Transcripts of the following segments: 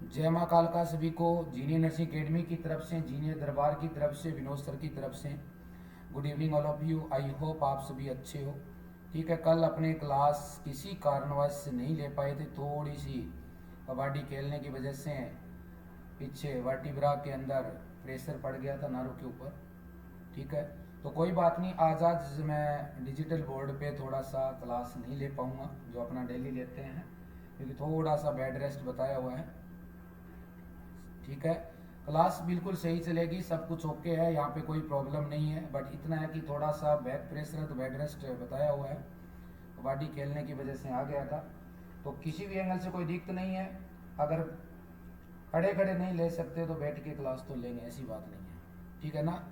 जय माँ कालका सभी को। जीनियर नर्सिंग एकेडमी की तरफ से, जीनियर दरबार की तरफ से, विनोद सर की तरफ से good evening all of you. I hope आप सभी अच्छे हो। ठीक है, कल अपने क्लास किसी कारणवश नहीं ले पाए थे, थोड़ी सी कबड्डी खेलने की वजह से पीछे वर्टिब्रा के अंदर प्रेशर पड़ गया था नारों के ऊपर। ठीक है, तो कोई बात नहीं, आज मैं डिजिटल बोर्ड पे थोड़ा सा क्लास नहीं ले पाऊँगा जो अपना डेली लेते हैं, क्योंकि थोड़ा सा बेड रेस्ट बताया हुआ है। ठीक है, क्लास बिल्कुल सही चलेगी, सब कुछ ओके है, यहाँ पे कोई प्रॉब्लम नहीं है, बट इतना है कि थोड़ा सा बैक प्रेशर है तो बेड रेस्ट बताया हुआ है। कबड्डी खेलने की वजह से आ गया था, तो किसी भी एंगल से कोई दिक्कत नहीं है। अगर खड़े खड़े नहीं ले सकते तो बैठ के क्लास तो लेंगे, ऐसी बात नहीं है। ठीक है ना।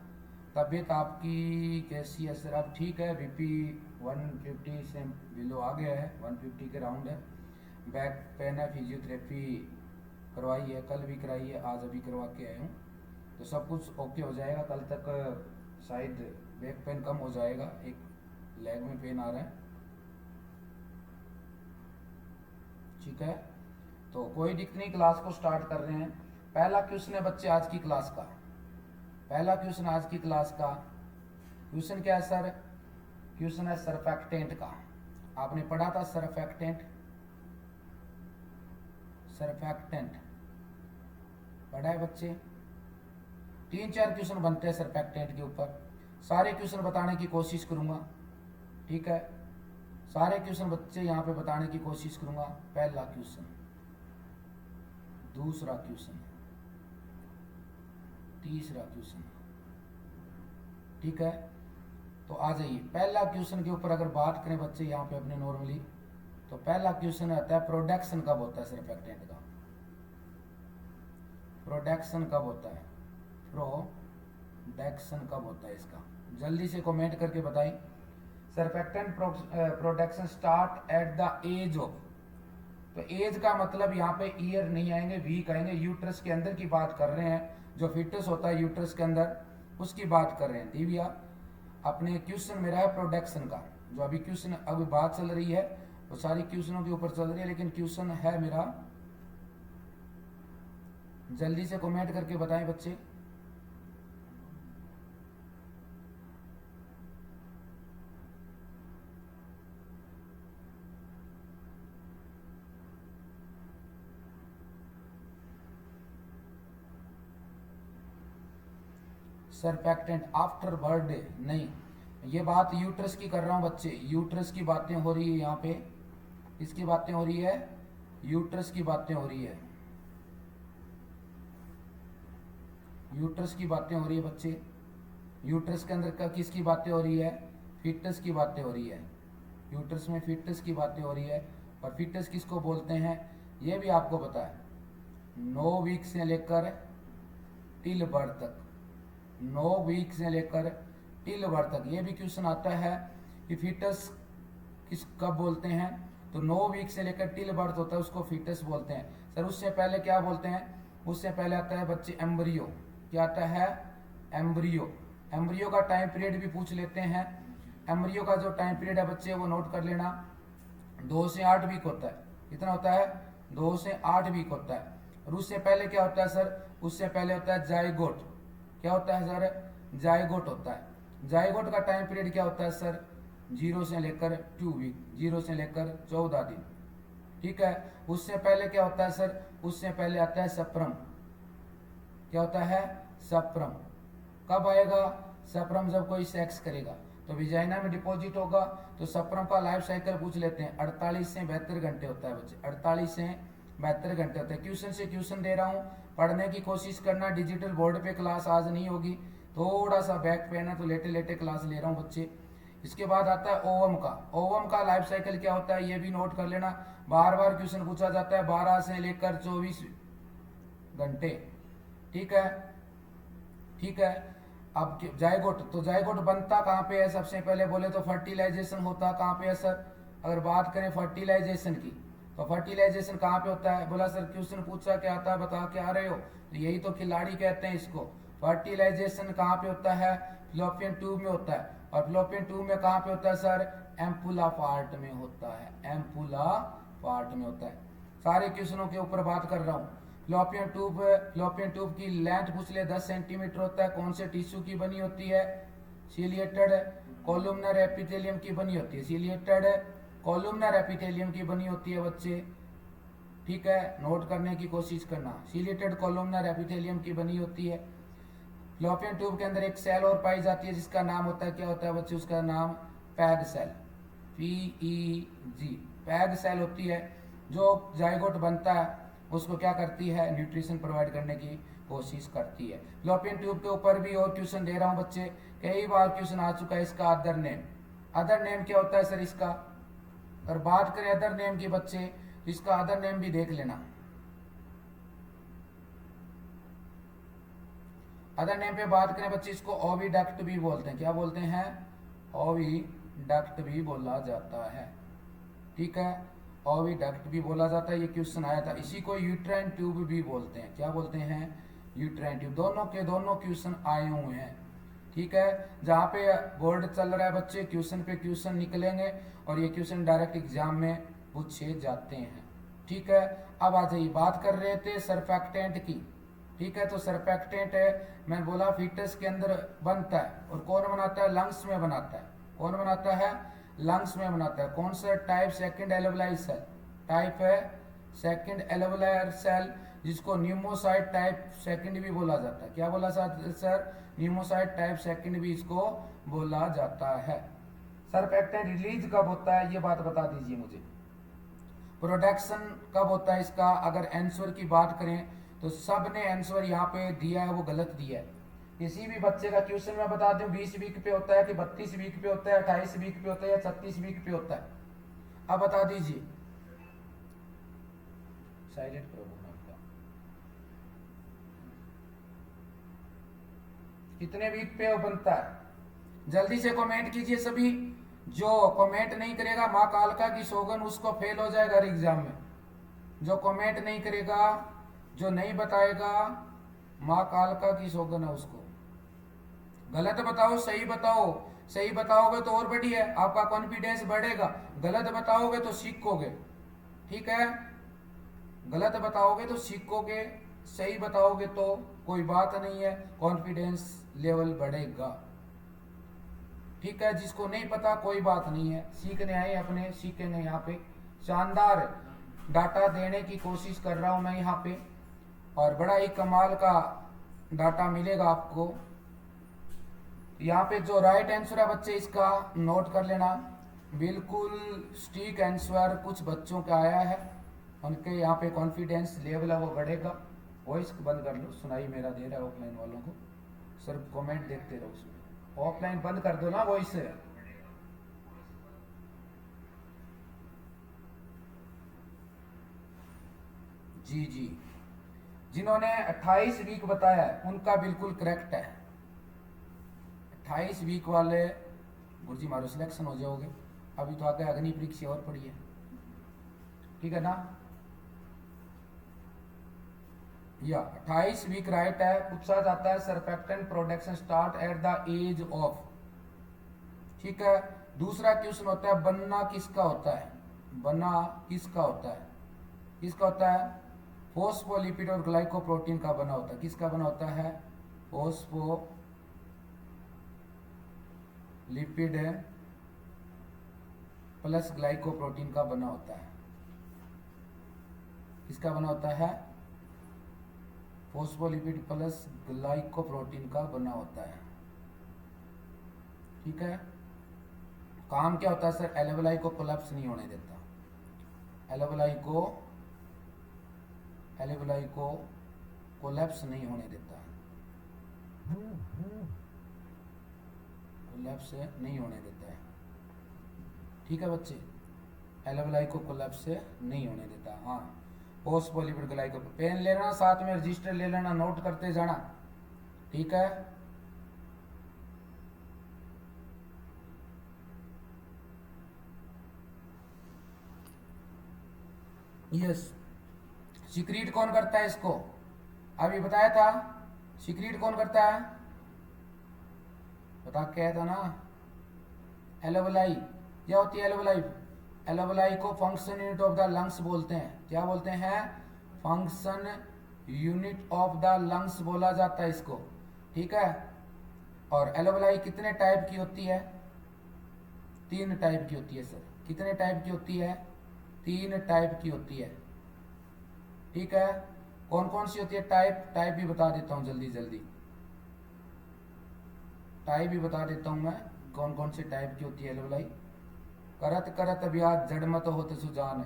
तबीयत आपकी कैसी है सर? अब ठीक है, बीपी 150 से बिलो आ गया है, 150 के राउंड है। बैक पेन है, फिजियोथेरेपी करवाई है, कल भी कराई है, आज अभी करवा के आया हूँ, तो सब कुछ ओके हो जाएगा। कल तक शायद बैक पेन कम हो जाएगा, एक लेग में पेन आ रहा है। ठीक है, तो कोई दिक्कत नहीं, क्लास को स्टार्ट कर रहे हैं। पहला क्वेश्चन है बच्चे आज की क्लास का, पहला क्वेश्चन आज की क्लास का क्वेश्चन क्या है सर? क्वेश्चन है सरफेक्टेंट का। आपने पढ़ा था सरफेक्टेंट, सरफेक्टेंट पढ़ा है बच्चे? 3-4 क्वेश्चन बनते हैं सरफेक्टेंट के ऊपर, सारे क्वेश्चन बताने की कोशिश करूंगा। ठीक है, सारे क्वेश्चन बच्चे यहाँ पे बताने की कोशिश करूंगा। पहला क्वेश्चन, दूसरा क्वेश्चन, तीसरा क्वेश्चन। ठीक है, तो आ जाइए पहला क्वेश्चन के ऊपर अगर बात करें बच्चे यहाँ पे अपने नॉर्मली, तो पहला क्वेश्चन आता है प्रोडक्शन कब होता है सरफेक्टेंट का? प्रोडक्शन कब होता है? प्रोडक्शन कब होता है इसका? जल्दी से कमेंट करके बताएं। Surfactant production start at the age of, तो एज का मतलब यहाँ पे ईयर नहीं आएंगे, वीक आएंगे। यूट्रस के अंदर की बात कर रहे हैं, जो फिटस होता है यूट्रस के अंदर, उसकी बात कर रहे हैं। दिव्या, अपने क्वेश्चन मेरा है प्रोडक्शन का, जो अभी क्वेश्चन अभी बात चल रही है वो सारी क्वेश्चनों के ऊपर चल रही है, लेकिन क्वेश्चन है मेरा, जल्दी से कमेंट करके बताएं बच्चे। सरफेक्टेंट आफ्टर बर्थडे नहीं, ये बात यूट्रस की कर रहा हूं बच्चे, यूट्रस की बातें हो रही है यहाँ पे। किसकी बातें हो रही है? यूट्रस की बातें हो रही है, यूट्रस की बातें हो रही है बच्चे। यूट्रस के अंदर का किसकी बातें हो रही है? फिटस की बातें हो रही है। यूट्रस में फिटस की बातें हो रही है, और फिटस किसको बोलते हैं ये भी आपको पता है। 9 वीक से लेकर टिल बर्थ तक, 9 वीक से लेकर टिल बर्थ तक, ये भी क्वेश्चन आता है कि फीटस किस कब बोलते हैं, तो 9 वीक से लेकर टिल बर्थ होता है उसको फीटस बोलते हैं। सर उससे पहले क्या बोलते हैं? उससे पहले आता है बच्चे एम्ब्रियो। क्या आता है? एम्ब्रियो। एम्ब्रियो का टाइम पीरियड भी पूछ लेते हैं। एम्ब्रियो का जो टाइम पीरियड है बच्चे वो नोट कर लेना, 2 से 8 वीक होता है। कितना होता है? 2 से 8 वीक होता है। और उससे पहले क्या होता है सर? उससे पहले होता है जाइगोट। क्या होता है सर? जाइगोट होता है। जाइगोट का टाइम पीरियड क्या होता है सर? 0 से लेकर 2 वीक, 0 से लेकर 14 दिन। ठीक है, उससे पहले क्या होता है सर? उससे पहले आता है सप्रम। क्या होता है? सप्रम। कब आएगा सप्रम? जब कोई सेक्स करेगा तो विजाइना में डिपॉजिट होगा। तो सप्रम का लाइफ साइकिल पूछ लेते हैं, 48 से 72 घंटे होता है बच्चे, 48 से 72 घंटे होता है। क्वेश्चन से क्वेश्चन दे रहा हूँ, पढ़ने की कोशिश करना। डिजिटल बोर्ड पे क्लास आज नहीं होगी, थोड़ा सा बैक पेन है तो लेटे लेटे क्लास ले रहा हूँ बच्चे। इसके बाद आता है ओवम का। ओवम का लाइफ साइकिल क्या होता है ये भी नोट कर लेना, बार बार क्वेश्चन पूछा जाता है, 12 से लेकर 24 घंटे। ठीक है, ठीक है। अब जाइगोट, तो जाइगोट बनता कहाँ पे है? सबसे पहले बोले तो फर्टिलाइजेशन होता कहाँ पे है सर? अगर बात करें फर्टिलाइजेशन की, तो फर्टिलाइजेशन कहाँ पे होता है? बोला सर क्वेश्चन पूछा क्या आता है, बता के आ रहे हो, तो यही तो खिलाड़ी कहते हैं इसको। फर्टिलाइजेशन कहाँ पे होता है? फ्लोपियन ट्यूब में होता है। और फ्लोपियन ट्यूब में कहाँ पे होता है सर? एम्पुला पार्ट में होता है, एम्पुला पार्ट में होता है। सारे क्वेश्चनों के ऊपर बात कर रहा हूँ। फ्लोपियन ट्यूब की लेंथ पूछ ले 10 सेंटीमीटर होता है, कौन से टिश्यू की बनी होती है, सिलिएटेड कॉलुमनर एपिथेलियम की बनी होती है, सिलिएटेड कॉलुमनर एपिथेलियम की बनी होती है बच्चे, ठीक है, नोट करने की कोशिश करना, सिलिएटेड कॉलुमनर एपिथेलियम की बनी होती है। फ्लोपियन ट्यूब के अंदर एक सेल और पाई जाती है जिसका नाम होता है, क्या होता है बच्चे, उसका नाम peg cell, PEG, peg cell होती है, जो जाइगोट बनता है उसको क्या करती है, न्यूट्रिशन प्रोवाइड करने की कोशिश करती है। फ्लोपियन ट्यूब के ऊपर भी और क्वेश्चन दे रहा हूं बच्चे, कई बार क्वेश्चन आ चुका है इसका अदर नेम। अदर नेम क्या होता है सर इसका, अगर बात करें अदर नेम की बच्चे तो इसका अदर नेम भी देख लेना। अदर नेम पे बात करें बच्चे, इसको ओविडक्ट भी बोलते हैं, क्या बोलते हैं, ओविडक्ट भी बोला जाता है, ठीक है, ओविडक्ट भी बोला जाता है, ये क्वेश्चन आया था। इसी को यूट्राइन ट्यूब भी बोलते हैं, क्या बोलते हैं, यूट्राइन ट्यूब। दोनों के दोनों क्वेश्चन आए हुए हैं, ठीक है, जहाँ पे बोर्ड चल रहा है बच्चे, क्वेश्चन पे क्वेश्चन निकलेंगे और ये क्वेश्चन डायरेक्ट एग्जाम में पूछे जाते हैं, ठीक है। अब आ जाइए, बात कर रहे थे सरफेक्टेंट की, ठीक है, तो सरफेक्टेंट है, मैं बोला फीटस के अंदर बनता है, और कौन बनाता है, लंग्स में बनाता है, कौन बनाता है, लंग्स में बनाता है। कौन सा type, second alveolar cell, type है सेकंड एल्वेओलार सेल, जिसको न्यूमोसाइट टाइप सेकंड भी बोला जाता है, क्या बोला सर, न्यूमोसाइट टाइप सेकंड भी इसको बोला जाता है। सरफेक्टेंट रिलीज कब होता है, ये बात बता दीजिए मुझे। प्रोडक्शन कब होता है इसका, अगर आंसर की बात करें तो सब ने आंसर यहाँ पे दिया है वो गलत दिया है। किसी भी बच्चे का क्वेश्चन मैं बता दूं 20 वीक पे होता है कि 32 वीक पे होता है, 28 वीक पे होता है या 36 वीक पे होता है, अब बता दीजिए। साइलेंट करो आपका, कितने वीक पे बनता है, जल्दी से कमेंट कीजिए सभी। जो कमेंट नहीं करेगा माँ कालका की सौगन उसको फेल हो जाएगा हर एग्जाम में। जो कमेंट नहीं करेगा, जो नहीं बताएगा, माँ कालका की सौगन है उसको। गलत बताओ सही बताओ, सही बताओगे तो और बढ़िया है, आपका कॉन्फिडेंस बढ़ेगा, गलत बताओगे तो सीखोगे, ठीक है, गलत बताओगे तो सीखोगे, सही बताओगे तो कोई बात नहीं है, कॉन्फिडेंस लेवल बढ़ेगा, ठीक है। जिसको नहीं पता कोई बात नहीं है, सीखने आए अपने, सीखेंगे यहाँ पे। शानदार डाटा देने की कोशिश कर रहा हूं मैं यहाँ पे, और बड़ा ही कमाल का डाटा मिलेगा आपको। यहाँ पे जो राइट आंसर है बच्चे इसका नोट कर लेना, बिल्कुल स्टीक आंसर कुछ बच्चों का आया है, उनके यहाँ पे कॉन्फिडेंस लेवल है वो बढ़ेगा। वॉइस बंद कर लो, सुनाई मेरा दे रहा है ऑफलाइन वालों को, सर कमेंट देखते रहो उसमें, ऑफलाइन बंद कर दो ना वॉइस से। जी जी, जिन्होंने 28 वीक बताया है उनका बिल्कुल करेक्ट है, 28 वीक वाले गुरुजी मारो सिलेक्शन हो जाओगे। अभी तो आगे अग्नि परीक्षा और पड़ी है, ठीक है ना, या 28 वीक राइट है। पूछा जाता है surfactant production start at the age of, ठीक है। दूसरा क्वेश्चन होता है बनना किसका होता है, बना किसका होता है, किसका होता है, फोस्फोलिपिड और ग्लाइकोप्रोटीन का बना होता है, किसका बना होता है, फोस्फोलिपिड प्लस ग्लाइकोप्रोटीन का बना होता है, किसका बना होता है, फोस्फोलिपिड प्लस ग्लाइकोप्रोटीन का बना होता है, ठीक है। काम क्या होता है सर, एल्वेओलाई को कोलैप्स नहीं होने देता, एल्वेओलाई को कोलैप्स नहीं होने देता, कोलैप्स नहीं होने देता है, ठीक है बच्चे, एल्वेओलाई को कोलैप्स नहीं होने देता। हाँ, फोस्फोलिपिड ग्लाइको, पेन ले लेना साथ में, रजिस्टर ले लेना, नोट करते जाना, ठीक है। यस, सीक्रेट कौन करता है इसको, अभी बताया था, सीक्रेट कौन करता है, बता क्या था ना, एल्वेओलाई। क्या होती है एल्वेओलाई, एल्वेओलाई को function unit of the lungs बोलते हैं, क्या बोलते हैं, function unit of the lungs बोला जाता है इसको, ठीक है। और एल्वेलाई कितने टाइप की होती है? 3 टाइप की होती है सर। कितने टाइप की होती है? 3 टाइप की होती है, ठीक है। कौन कौन सी होती है टाइप भी बता देता हूं जल्दी जल्दी, टाइप भी बता देता हूं मैं कौन कौन से टाइप की होती है एल्वेलाई। करत करत अभ्यास जड़ मत होते सुजान,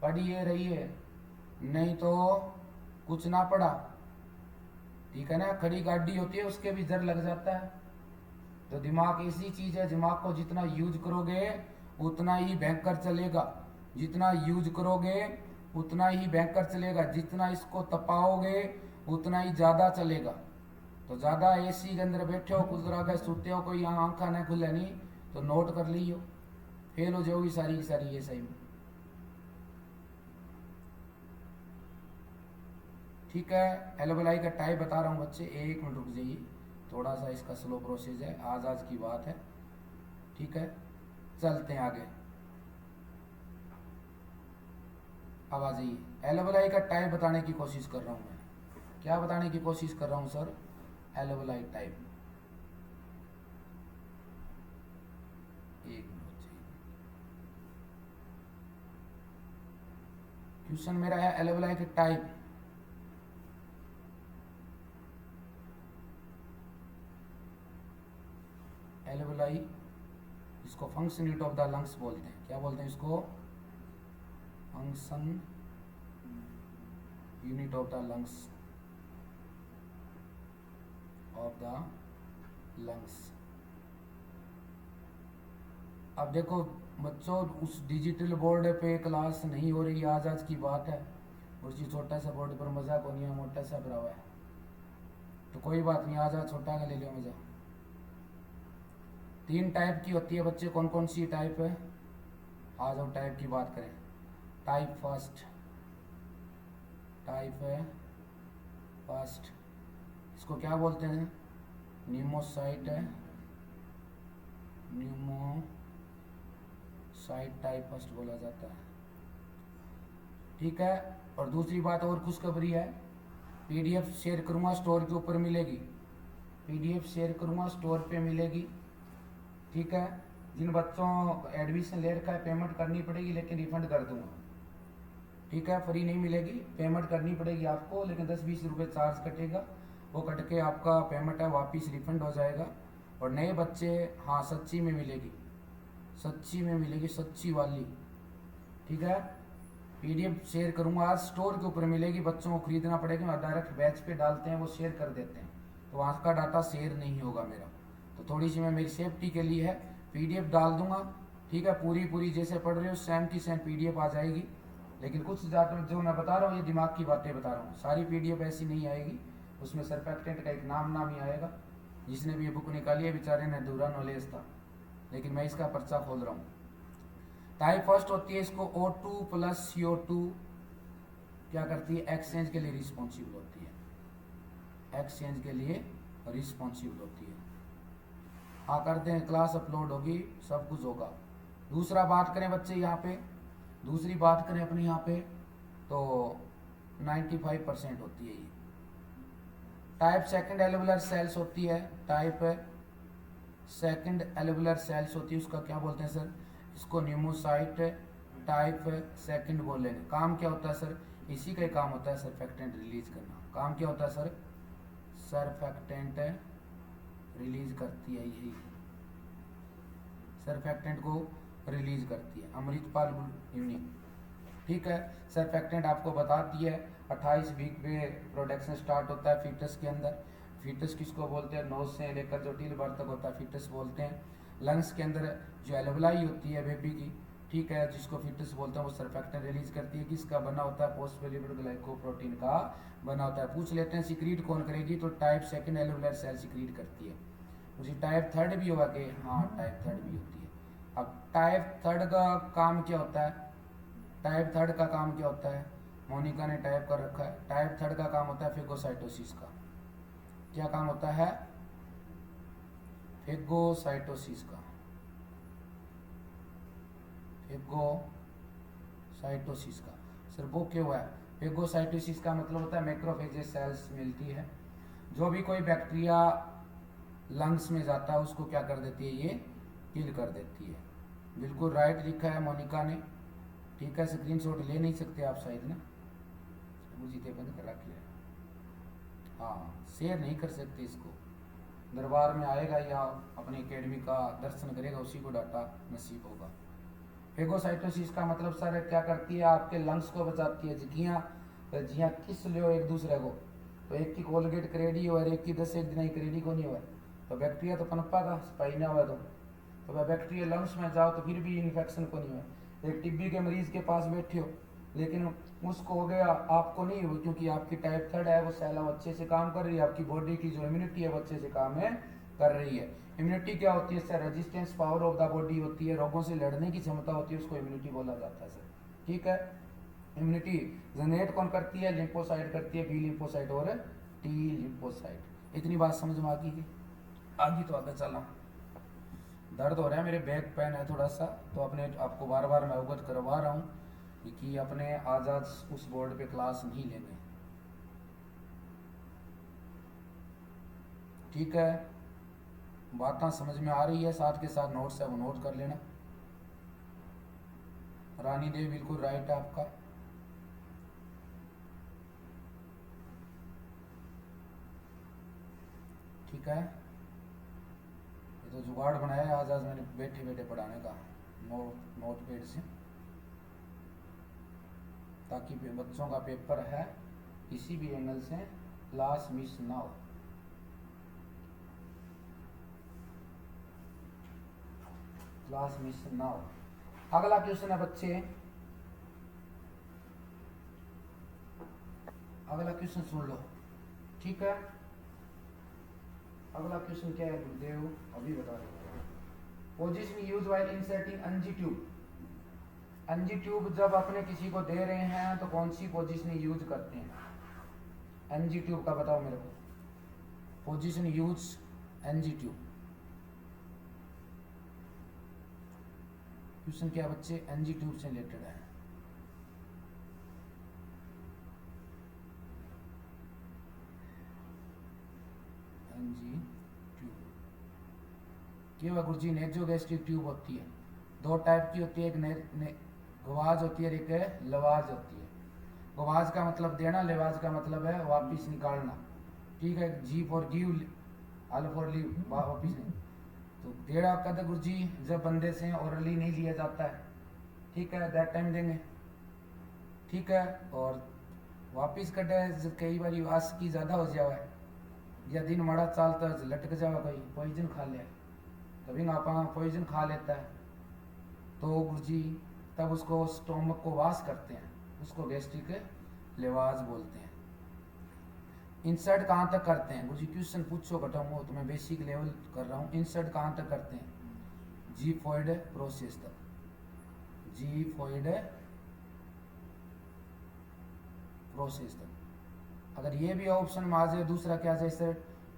पढ़िए रहिए नहीं तो कुछ ना पड़ा, ठीक है ना। खड़ी गाड़ी होती है उसके भी जड़ लग जाता है। तो दिमाग ऐसी चीज है, दिमाग को जितना यूज करोगे उतना ही भयंकर चलेगा, जितना यूज करोगे उतना ही भयंकर चलेगा, जितना इसको तपाओगे उतना ही ज्यादा चलेगा। तो ज्यादा एसी के अंदर बैठे हो, गुजरा गए सोते हो, कोई यहाँ आंखा न खुले नहीं तो नोट कर लियो, फेल हो जाओगी सारी की सारी ये सही में, ठीक है। एल्वेलाई का टाइप बता रहा हूँ बच्चे, 1 मिनट रुक जाइए, थोड़ा सा इसका स्लो प्रोसेस है, आज की बात है, ठीक है। चलते हैं आगे, अब आ जाइए। एल्वेलाई का टाइप बताने की कोशिश कर रहा हूँ मैं। क्या बताने की कोशिश कर रहा हूँ सर? Alveoli type. एक मिनट चाहिए। क्वेश्चन मेरा है एल्वेलाई के टाइप। एल्वेलाई, इसको function unit of the lungs बोलते हैं। क्या बोलते हैं इसको? Function unit of the lungs, of the lungs. अब देखो बच्चों, उस डिजिटल बोर्ड पे क्लास नहीं हो रही, आज की बात है, उसी छोटा सा बोर्ड पर मजाक होनी है, मोटा सा भरा हुआ है, तो कोई बात नहीं, आज छोटा का ले लियो मजा। 3 टाइप की होती है बच्चे, कौन कौन सी टाइप है? आज हम टाइप की बात करें। टाइप फर्स्ट, टाइप है फर्स्ट, इसको क्या बोलते हैं? न्यूमोसाइट है, न्यूमोसाइट टाइप फर्स्ट बोला जाता है, ठीक है। और दूसरी बात और खुशखबरी है, पीडीएफ शेयर करूंगा स्टोर के ऊपर मिलेगी, पीडीएफ शेयर करूंगा स्टोर पे मिलेगी, ठीक है। जिन बच्चों एडमिशन ले रखा है पेमेंट करनी पड़ेगी, लेकिन रिफंड कर दूंगा, ठीक है। फ्री नहीं मिलेगी, पेमेंट करनी पड़ेगी आपको, लेकिन 10-20 रुपये चार्ज कटेगा, वो कट के आपका पेमेंट है वापिस रिफंड हो जाएगा। और नए बच्चे, हाँ सच्ची में मिलेगी, सच्ची में मिलेगी, सच्ची वाली, ठीक है। पीडीएफ शेयर करूंगा आज, स्टोर के ऊपर मिलेगी, बच्चों को खरीदना पड़ेगा, डायरेक्ट बैच पे डालते हैं, वो शेयर कर देते हैं, तो वहाँ का डाटा शेयर नहीं होगा मेरा, तो थोड़ी सी मैं मेरी सेफ्टी के लिए है पीडीएफ डाल दूंगा, ठीक है। पूरी जैसे पढ़ रहे हो सेम की सेम पीडीएफ आ जाएगी, लेकिन कुछ ज़्यादा जो मैं बता रहा हूँ ये दिमाग की बातें बता रहा हूँ, सारी पीडीएफ ऐसी नहीं आएगी, उसमें सरफेक्टेंट का एक नाम ही आएगा। जिसने भी ये बुक निकाली है बेचारे ने अधूरा नॉलेज था, लेकिन मैं इसका पर्चा खोल रहा हूँ। टाइप फर्स्ट होती है, इसको O2 + CO2 क्या करती है? एक्सचेंज के लिए रिस्पॉन्सिबल होती है, एक्सचेंज के लिए रिस्पॉन्सिबल होती है। हाँ करते हैं, क्लास अपलोड होगी, सब कुछ होगा। दूसरा बात करें बच्चे यहाँ पे, दूसरी बात करें अपने यहाँ पे, तो 95% होती है ये। टाइप सेकंड एल्वेलर सेल्स होती है, टाइप सेकंड एल्वेलर सेल्स होती है, उसका क्या बोलते हैं सर? इसको न्यूमोसाइट टाइप सेकंड बोलेंगे। काम क्या होता है सर? इसी का ही काम होता है सरफेक्टेंट रिलीज करना। काम क्या होता है सर? सरफेक्टेंट रिलीज करती है, यही सरफेक्टेंट को रिलीज करती है अमृतपाल यूनिक, ठीक है। सरफेक्टेंट आपको बताती है 28 वीक पे प्रोडक्शन स्टार्ट होता है फीटस के अंदर। फीटस किसको बोलते हैं? नोज से लेकर जो टील बार तक होता है फीटस बोलते हैं। लंग्स के अंदर जो एल्वेलाई होती है बेबी की, ठीक है, जिसको फीटस बोलते हैं, वो सरफेक्टेंट रिलीज करती है। किसका बना होता है? फोस्फोलिपिड ग्लाइकोप्रोटीन का बना होता है। पूछ लेते हैं सिक्रीट कौन करेगी, तो type second alveolar cell secrete करती है। उसी टाइप थर्ड भी होगा कि? हाँ टाइप थर्ड भी होती है। अब टाइप थर्ड का काम क्या होता है? टाइप थर्ड का काम क्या होता है? मोनिका ने टाइप कर रखा है। टाइप थर्ड का काम होता है फेगोसाइटोसिस का। क्या काम होता है? फेगोसाइटोसिस का, फेगोसाइटोसिस का। सर वो क्यों है? फेगोसाइटोसिस का मतलब होता है मैक्रोफेजेस सेल्स मिलती है। जो भी कोई बैक्टीरिया लंग्स में जाता है उसको क्या कर देती है, ये किल कर देती है। बिल्कुल राइट लिखा है मोनिका ने। ठीक है, स्क्रीनशॉट ले नहीं सकते आप शायद ना, जीते बंद कर रखी है। हाँ, शेयर नहीं कर सकते इसको। दरबार में आएगा या अपनी एकेडमी का दर्शन करेगा उसी को डाटा नसीब होगा। फेगोसाइटोसिस का मतलब सर क्या करती है, आपके लंग्स को बचाती है। जिया किस लियो एक दूसरे को, तो एक की कोलगेट करेडी हो और एक की 10 एक दिन करेडी को नहीं हुआ, तो बैक्टीरिया तो पनपा था सफाई ना हुआ तो वह बैक्टीरिया लंग्स में जाओ तो फिर भी इन्फेक्शन को नहीं हुआ। एक टीबी के मरीज के पास बैठे हो लेकिन उसको हो गया, आपको नहीं हुआ, क्योंकि आपकी टाइप 3 है, वो सेल अच्छे से काम कर रही है, आपकी बॉडी की जो इम्यूनिटी है वो अच्छे से काम है कर रही है। इम्यूनिटी क्या होती है sir, resistance power of the body होती है, रोगों से लड़ने की क्षमता होती है, उसको इम्यूनिटी बोला जाता है सर। ठीक है, इम्यूनिटी जनरेट कौन करती है, लिम्फोसाइट करती है, बी लिम्फोसाइट और टी लिम्फोसाइट। इतनी बात समझ में आगी तो आगे चला। दर्द हो रहा है, मेरे बैक पेन है थोड़ा सा, तो अपने आपको बार बार मैं अवगत करवा रहा हूँ कि अपने आजाद उस बोर्ड पे क्लास नहीं लेंगे। ठीक है, बातें समझ में आ रही है, साथ के साथ नोट्स है वो नोट कर लेना। रानी देवी बिल्कुल राइट है आपका। ठीक है, ये तो जुगाड़ बनाया है आज मैंने बैठे बैठे पढ़ाने का नोट पैड से, ताकि बच्चों का पेपर है किसी भी एंगल से क्लास मिस ना हो। क्लास मिस ना हो। अगला क्वेश्चन है बच्चे, अगला क्वेश्चन सुन लो। ठीक है, अगला क्वेश्चन क्या है गुरुदेव, अभी बता दो। Position use while inserting NG tube. NG tube जब अपने किसी को दे रहे हैं तो कौन सी पोजीशन यूज करते हैं, एनजी ट्यूब का बताओ मेरे को। Position use NG tube. Question क्या बच्चे, एनजी ट्यूब से रिलेटेड है। एनजी ट्यूब क्या हुआ गुरुजी, नेजोगैस्ट्रिक ट्यूब होती है, दो टाइप की होती है, एक गवाज होती है और एक लवाज होती है। गवाज का मतलब देना, लेवाज का मतलब है वापिस निकालना। ठीक है, G for give, L for leave, वापिस नहीं। तो देना कद गुरुजी जब बंदे से ओरली नहीं लिया जाता है, ठीक है, दैट टाइम देंगे। ठीक है, और वापिस कटे कई बार वास की ज़्यादा हो जावा है या दिन मड़ा चालता लटक जावा, कोई पॉइजन खा लिया, कभी ना आपा पॉइजन खा लेता है तो गुरुजी तब उसको स्टोमक को वाश करते हैं, उसको गैस्ट्रिक लेवाज बोलते हैं। इंसर्ट कहाँ तक करते हैं गुरुजी, क्वेश्चन पूछो घटाऊंगा तो मैं बेसिक लेवल कर रहा हूँ। इंसर्ट कहाँ तक करते हैं, जीफॉइड प्रोसेस तक, जीफॉइड प्रोसेस तक। अगर ये भी ऑप्शन में आ जाए, दूसरा क्या जाए sir,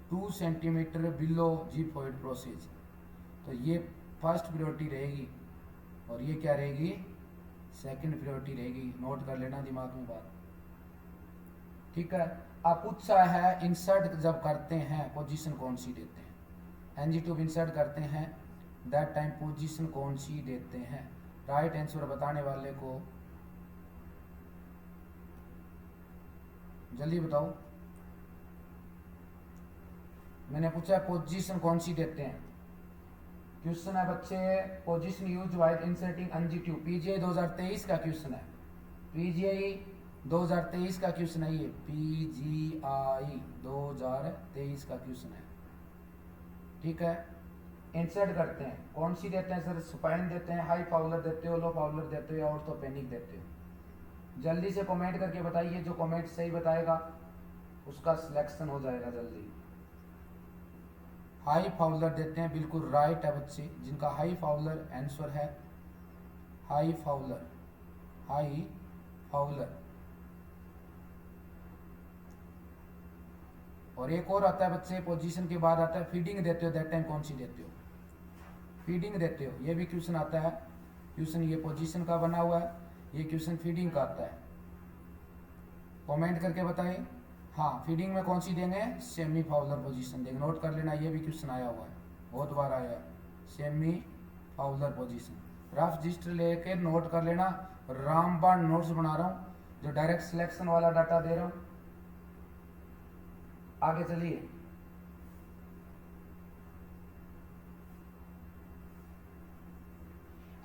2 centimetre below xiphoid process, तो ये फर्स्ट प्रायोरिटी रहेगी और ये क्या रहेगी, सेकंड प्रायोरिटी रहेगी। नोट कर लेना दिमाग में बात। ठीक है, आप पूछा है इंसर्ट जब करते हैं पोजीशन कौन सी देते हैं, एनजी ट्यूब इंसर्ट करते हैं दैट टाइम पोजीशन कौन सी देते हैं। राइट आंसर बताने वाले को जल्दी बताओ। मैंने पूछा पोजीशन कौन सी देते हैं। क्वेश्चन है बच्चे, position use while inserting NG tube, PGI 2023 का क्वेश्चन है, पीजीआई 2023 का क्वेश्चन है ये, पीजीआई 2023 का क्वेश्चन है। ठीक है, इंसर्ट करते हैं कौन सी देते हैं सर, सुपाइन देते हैं, हाई फाउलर देते हो, लो फाउलर देते हो या ऑर्थोपेनिक देते हो। जल्दी से कमेंट करके बताइए, जो कमेंट सही बताएगा उसका सिलेक्शन हो जाएगा जल्दी। हाई फाउलर देते हैं, बिल्कुल राइट है बच्चे, जिनका हाई फाउलर आंसर है, हाई फाउलर, हाई फाउलर। और एक और आता है बच्चे, पोजीशन के बाद आता है फीडिंग देते हो, दैट टाइम कौन सी देते हो, फीडिंग देते हो, ये भी क्वेश्चन आता है। क्वेश्चन ये पोजीशन का बना हुआ है, ये क्वेश्चन फीडिंग का आता है। कमेंट करके बताइए। हाँ, फीडिंग में कौन सी देंगे, सेमी फाउलर पोजीशन देंगे। नोट कर लेना, ये भी क्वेश्चन आया हुआ है, बहुत बार आया है, semi Fowler position. Rough register लेके नोट कर लेना। रामबाण नोट्स बना रहा हूँ, जो डायरेक्ट सिलेक्शन वाला डाटा दे रहा हूँ। आगे चलिए,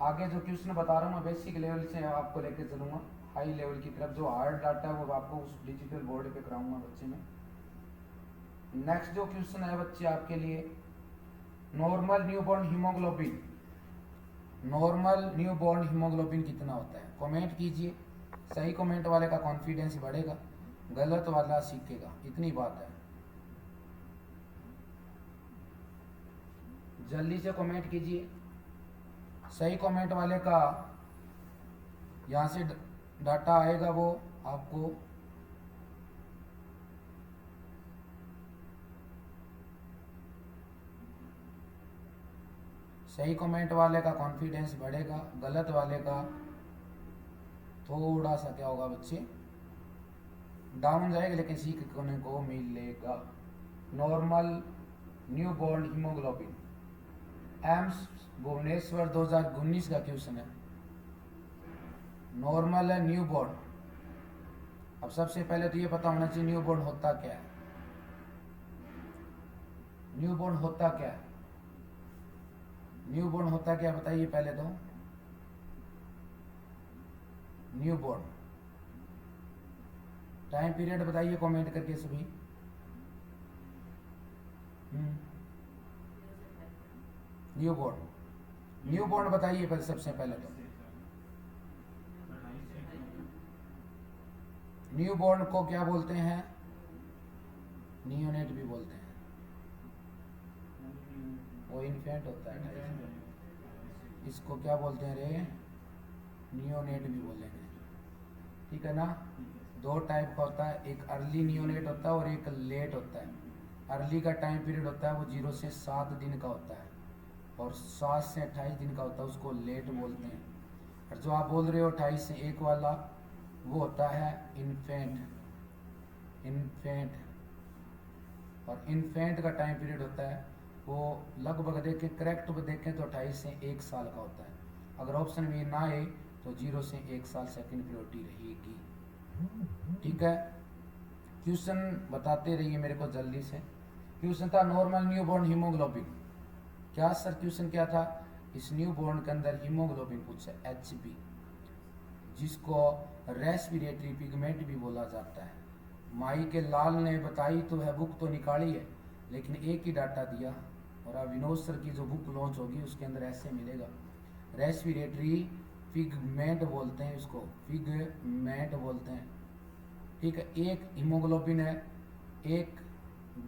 आगे जो क्वेश्चन बता रहा हूँ मैं बेसिक लेवल से आपको लेके चलूंगा हाई लेवल की तरफ। जो हार्ड डाटा है वो आपको उस डिजिटल बोर्ड पे कराऊंगा बच्चे में। नेक्स्ट जो क्वेश्चन है बच्चे आपके लिए, normal newborn haemoglobin. Normal newborn haemoglobin कितना होता है, कमेंट कीजिए। सही कमेंट वाले का कॉन्फिडेंस बढ़ेगा, गलत वाला सीखेगा, इतनी बात है। जल्दी से कमेंट कीजिए। सही कमेंट वाले का यहाँ से डाटा आएगा, वो आपको सही कमेंट वाले का कॉन्फिडेंस बढ़ेगा, गलत वाले का थोड़ा सा क्या होगा बच्चे, डाउन जाएगा, लेकिन सीखने को मिलेगा। Normal newborn haemoglobin, AIIMS Bhubaneswar 2019 का क्वेश्चन है। नॉर्मल है न्यूबॉर्न। अब सबसे पहले तो ये पता होना चाहिए न्यूबॉर्न होता क्या है। न्यूबॉर्न होता क्या है, न्यूबॉर्न होता क्या बताइए पहले तो। न्यूबॉर्न टाइम पीरियड बताइए कमेंट करके सभी। न्यूबॉर्न, न्यूबॉर्न बताइए पहले, सबसे पहले तो। न्यूबॉर्न को क्या बोलते हैं, नियोनेट भी बोलते हैं, वो इन्फेंट होता है। इसको क्या बोलते हैं रे, नियोनेट भी बोलेंगे, ठीक है ना। दो टाइप का होता है, एक अर्ली नियोनेट होता है और एक लेट होता है। अर्ली का टाइम पीरियड होता है वो 0 से 7 दिन का होता है, और 7 से 28 दिन का होता है, उसको लेट बोलते हैं। और जो आप बोल रहे हो 28 से 1 वाला, वो होता है इन्फेंट। इन्फेंट, और इन्फेंट का टाइम पीरियड होता है वो लगभग देखें, करेक्ट देखें तो 28 से 1 साल का होता है। अगर ऑप्शन में ना आए तो 0 से 1 साल सेकंड प्रायोरिटी रहेगी, ठीक है। क्वेश्चन बताते रहिए मेरे को जल्दी से। क्वेश्चन था नॉर्मल न्यूबॉर्न हीमोग्लोबिन। क्या सर क्वेश्चन क्या था, इस न्यूबॉर्न के अंदर हीमोग्लोबिन पूछा, HB, जिसको रेस्पिरेटरी पिगमेंट भी बोला जाता है। माई के लाल ने बताई तो है, बुक तो निकाली है, लेकिन एक ही डाटा दिया। और अब विनोद सर की जो बुक लॉन्च होगी उसके अंदर ऐसे मिलेगा, रेस्पिरेटरी पिगमेंट बोलते हैं इसको, पिगमेंट बोलते हैं, ठीक है। एक हीमोग्लोबिन है, 1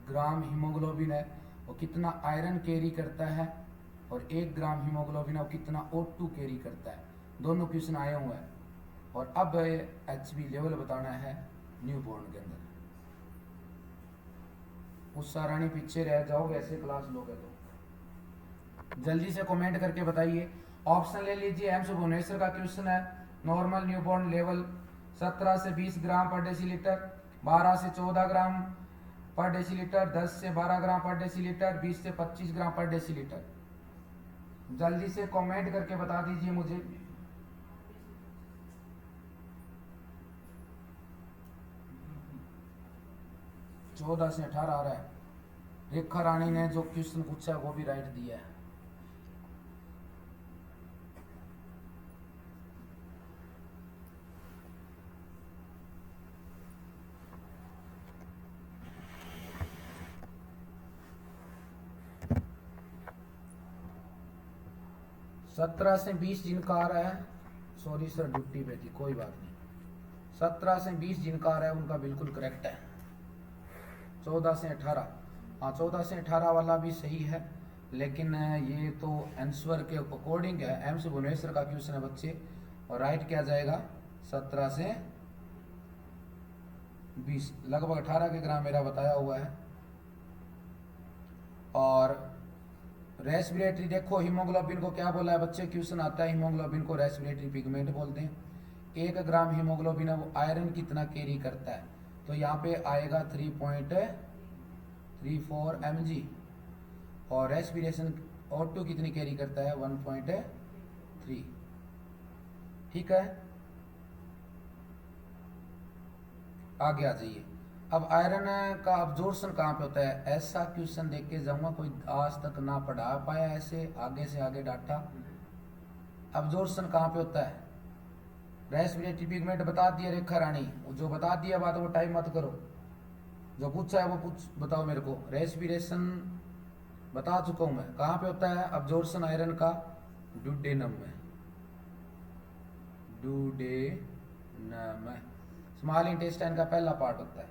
ग्राम हीमोग्लोबिन है, वो कितना आयरन कैरी करता है, और 1 ग्राम हीमोग्लोबिन है वो कितना O2 कैरी करता है। दोनों क्वेश्चन आए हुए हैं। और अब HB लेवल बताना है न्यूबॉर्न के अंदर। उषा रानी पीछे रह जाओगे ऐसे क्लास लोगे तो। जल्दी से कमेंट करके बताइए। ऑप्शन ले लीजिए, एम्स भुवनेश्वर का क्वेश्चन है। नॉर्मल न्यूबॉर्न लेवल 17 से 20 ग्राम पर डेसीलीटर, 12 से 14 ग्राम पर डेसीलीटर, 10 से 12 ग्राम पर डेसीलीटर, 20 से 25 ग्राम पर डेसीलीटर। जल्दी से कमेंट करके बता दीजिए मुझे। चौदह से 18 आ रहा है। रेखा रानी ने जो क्वेश्चन पूछा है वो भी राइट दिया है। सत्रह से 20 जिनका आ रहा है, सॉरी सर ड्यूटी पे थी, कोई बात नहीं। 17 से 20 जिनका आ रहा है उनका बिल्कुल करेक्ट है। 14 से 18, हाँ 14 से 18 वाला भी सही है, लेकिन ये तो आंसर के अकॉर्डिंग है। एम्स भुवनेश्वर का क्वेश्चन है बच्चे, और राइट क्या जाएगा 17 से 20, लगभग 18 के ग्राम मेरा बताया हुआ है। और रेस्पिरेटरी देखो, हीमोग्लोबिन को क्या बोला है बच्चे, क्वेश्चन आता है हीमोग्लोबिन को रेस्पिरेटरी पिगमेंट बोलते हैं। 1 ग्राम हीमोग्लोबिन है वो आयरन कितना कैरी करता है, तो यहाँ पे आएगा 3.34 mg, और रेस्पिरेशन O2 कितनी कैरी करता है 1.3। ठीक है, आगे आ जाइए। अब आयरन का अब्जॉर्प्शन कहाँ पे होता है, ऐसा क्वेश्चन देख के जाऊंगा, कोई आज तक ना पढ़ा पाया ऐसे आगे से आगे डाटा। अब्जॉर्प्शन कहाँ पे होता है, रेस्पिरेटरी पिगमेंट बता दिया रेखा रानी, जो बता दिया बात वो टाइम मत करो, जो पूछा है वो पूछ बताओ मेरे को। रेस्पिरेशन बता चुका हूं मैं, कहाँ पे होता है अब्जॉर्प्शन आयरन का, डुडेनम में, डुडेनम में। स्मॉल इंटेस्टाइन का पहला पार्ट होता है।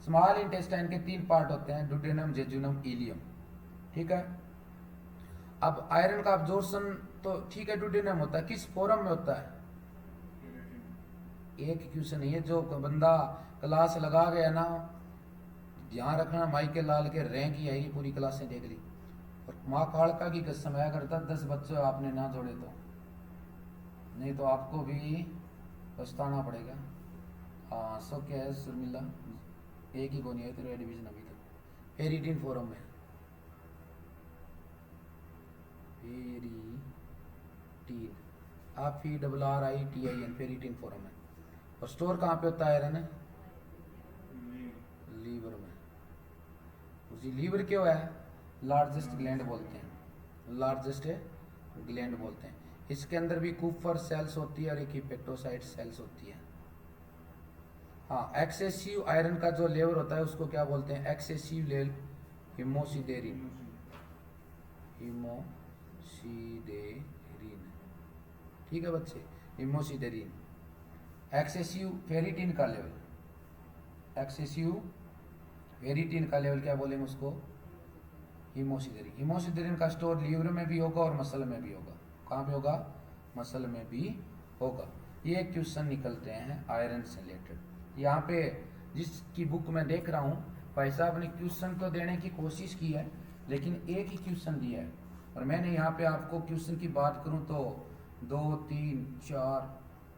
स्मॉल इंटेस्टाइन के 3 पार्ट होते हैं, डुडेनम, जेजुनम, इलियम। ठीक है, अब आयरन का अब्जॉर्प्शन तो ठीक है डुडेनम होता है, किस फॉर्म में होता है, एक क्वेश्चन है, जो बंदा क्लास लगा गया ना, ध्यान रखना माइकल लाल के रैंक ही आएगी, पूरी क्लासें देख ली, और माँ कालका की कसम आया करता 10 बच्चे आपने ना जोड़े तो, नहीं तो आपको भी पछताना पड़ेगा। हाँ सो क्या है शर्मिला, एक ही को नहीं है तेरा डिवीजन अभी तक, फेरिटीन फोरम में, फेरिटीन, आप FERRITIN, फेरिटीन फोरम है। और स्टोर कहाँ पे होता है आयरन, लीवर में। उसी लीवर क्यों है, लार्जेस्ट ग्लैंड बोलते हैं, लार्जेस्ट ग्लैंड बोलते हैं। इसके अंदर भी कूपर सेल्स होती है और एक हिपेटोसाइट सेल्स होती है। हाँ, एक्सेसिव आयरन का जो लेवल होता है उसको क्या बोलते हैं, एक्सेसिव लेवल हिमोसिडेरिन, हिमोसिडेरिन। ठीक है बच्चे, हिमोसिडेरिन। एक्सेसिव फेरिटीन का लेवल, एक्सेसिव फेरिटीन का लेवल क्या बोलेंगे उसको, हिमोसिडेरिन। हिमोसिडेरिन का स्टोर लीवर में भी होगा और मसल में भी होगा। कहाँ पे होगा, मसल में भी होगा। ये क्वेश्चन निकलते हैं आयरन से रिलेटेड। यहाँ पे जिसकी बुक में देख रहा हूँ भाई साहब ने क्वेश्चन तो देने की कोशिश की है, लेकिन एक ही क्वेश्चन दिया है, और मैंने यहाँ पे आपको क्वेश्चन की बात करूँ तो 2 3 4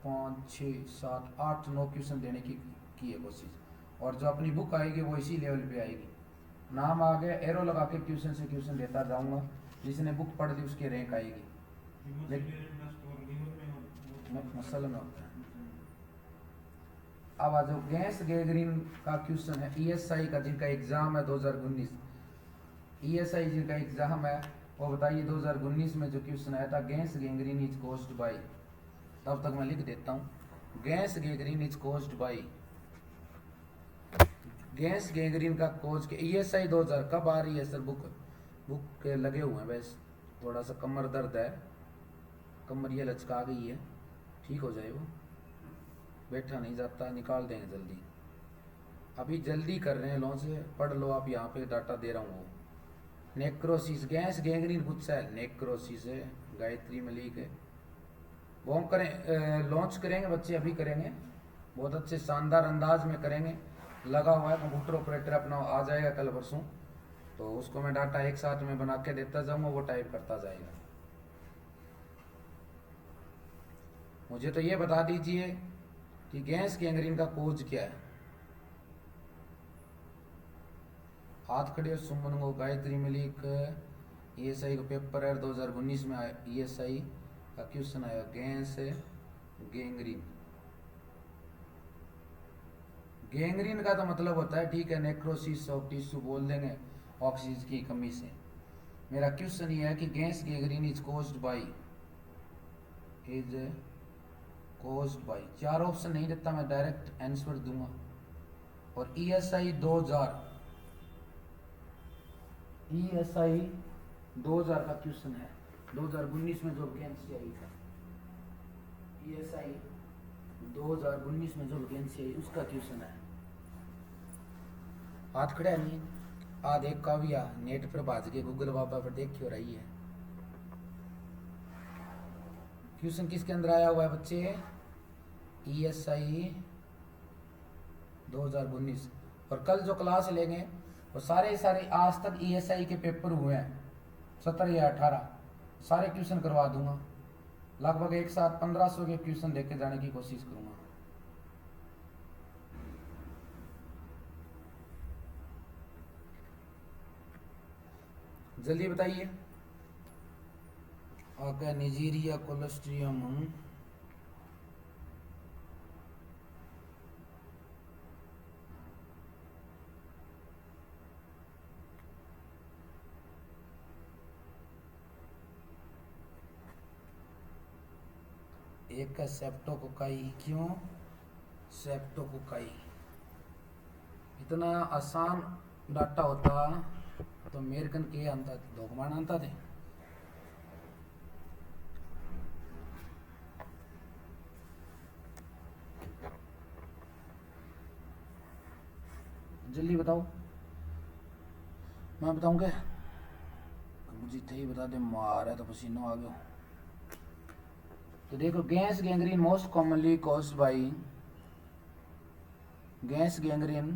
5 6 7 8 9 क्वेश्चन देने की है कोशिश, और जो अपनी बुक आएगी वो इसी लेवल पे आएगी। नाम आ गया, एरो लगा के क्वेश्चन से क्वेश्चन देता जाऊंगा, जिसने बुक पढ़ ली उसकी रैंक आएगी। मसल में होता है। अब आ जाओ, गैस गैंग्रीन का क्वेश्चन है, ESI का जिनका एग्जाम है 2019, ESI जिनका एग्जाम है वो बताइए 2019 में जो क्वेश्चन आया था, gas gangrene is caused by, तब तक मैं लिख देता हूँ, gas gangrene is caused by, gas gangrene का कोज के ESI 2000 कब आ रही है सर, बुक के लगे हुए हैं, बस थोड़ा सा कमर दर्द है, कमर ये लचका गई है, ठीक हो जाए, वो बैठा नहीं जाता, निकाल देंगे जल्दी, अभी जल्दी कर रहे हैं लॉन्च, पढ़ लो आप, यहाँ पे डाटा दे रहा हूँ। नेक्रोसिस, गैस गैंग्रीन पूछा है, नेक्रोसिस है, गायत्री मलिक है, वो हम करें लॉन्च करेंगे बच्चे, अभी करेंगे, बहुत अच्छे शानदार अंदाज में करेंगे, लगा हुआ है कंप्यूटर ऑपरेटर अपना, आ जाएगा कल परसों, तो उसको मैं डाटा एक साथ में बना के देता जाऊंगा, वो टाइप करता जाएगा। मुझे तो ये बता दीजिए कि गैस गैंग्रीन का कोज क्या है, हाथ खड़े सुमन को, गायत्री मलिक, ESI का पेपर है 2019 में आया, ESI का क्वेश्चन आया, गैस गैंग्रीन। गैंग्रीन का तो मतलब होता है, ठीक है, नेक्रोसिस ऑफ टिश्यू बोल देंगे ऑक्सीजन की कमी से। मेरा क्वेश्चन ये है कि gas gangrene is caused by, is caused by, 4 option नहीं देता मैं, डायरेक्ट आंसर दूंगा। और ESI 2000, ESI 2000 का क्वेश्चन है, 2019 में जो वैकेंसी आई था, ESI 2019 में जो वैकेंसी आई उसका क्वेश्चन है। हाथ खड़ा नहीं, आ देख काव्या नेट पर भाज के गूगल बाबा पर देख क्यों रही है। क्वेश्चन किसके अंदर आया हुआ है बच्चे, ESI 2019, और कल जो क्लास लेंगे वो सारे आज तक ESI के पेपर हुए हैं 17 या 18, सारे क्वेश्चन करवा दूंगा, लगभग एक साथ 1500 के क्वेश्चन लेके जाने की कोशिश करूंगा। जल्दी बताइए। आगे नाइजीरिया कोलोस्ट्रियम एक का सेप्टोकोकाई। क्यों सेप्टोकोकाई? इतना आसान डाटा होता तो अमेरिकन के अंता धोखमान अंता थे। जल्दी बताओ, मैं बताऊंगा। मुझे थे ही बता दे, मारा तो पसीना आ गया। तो देखो, gas gangrene most commonly caused by gas gangrene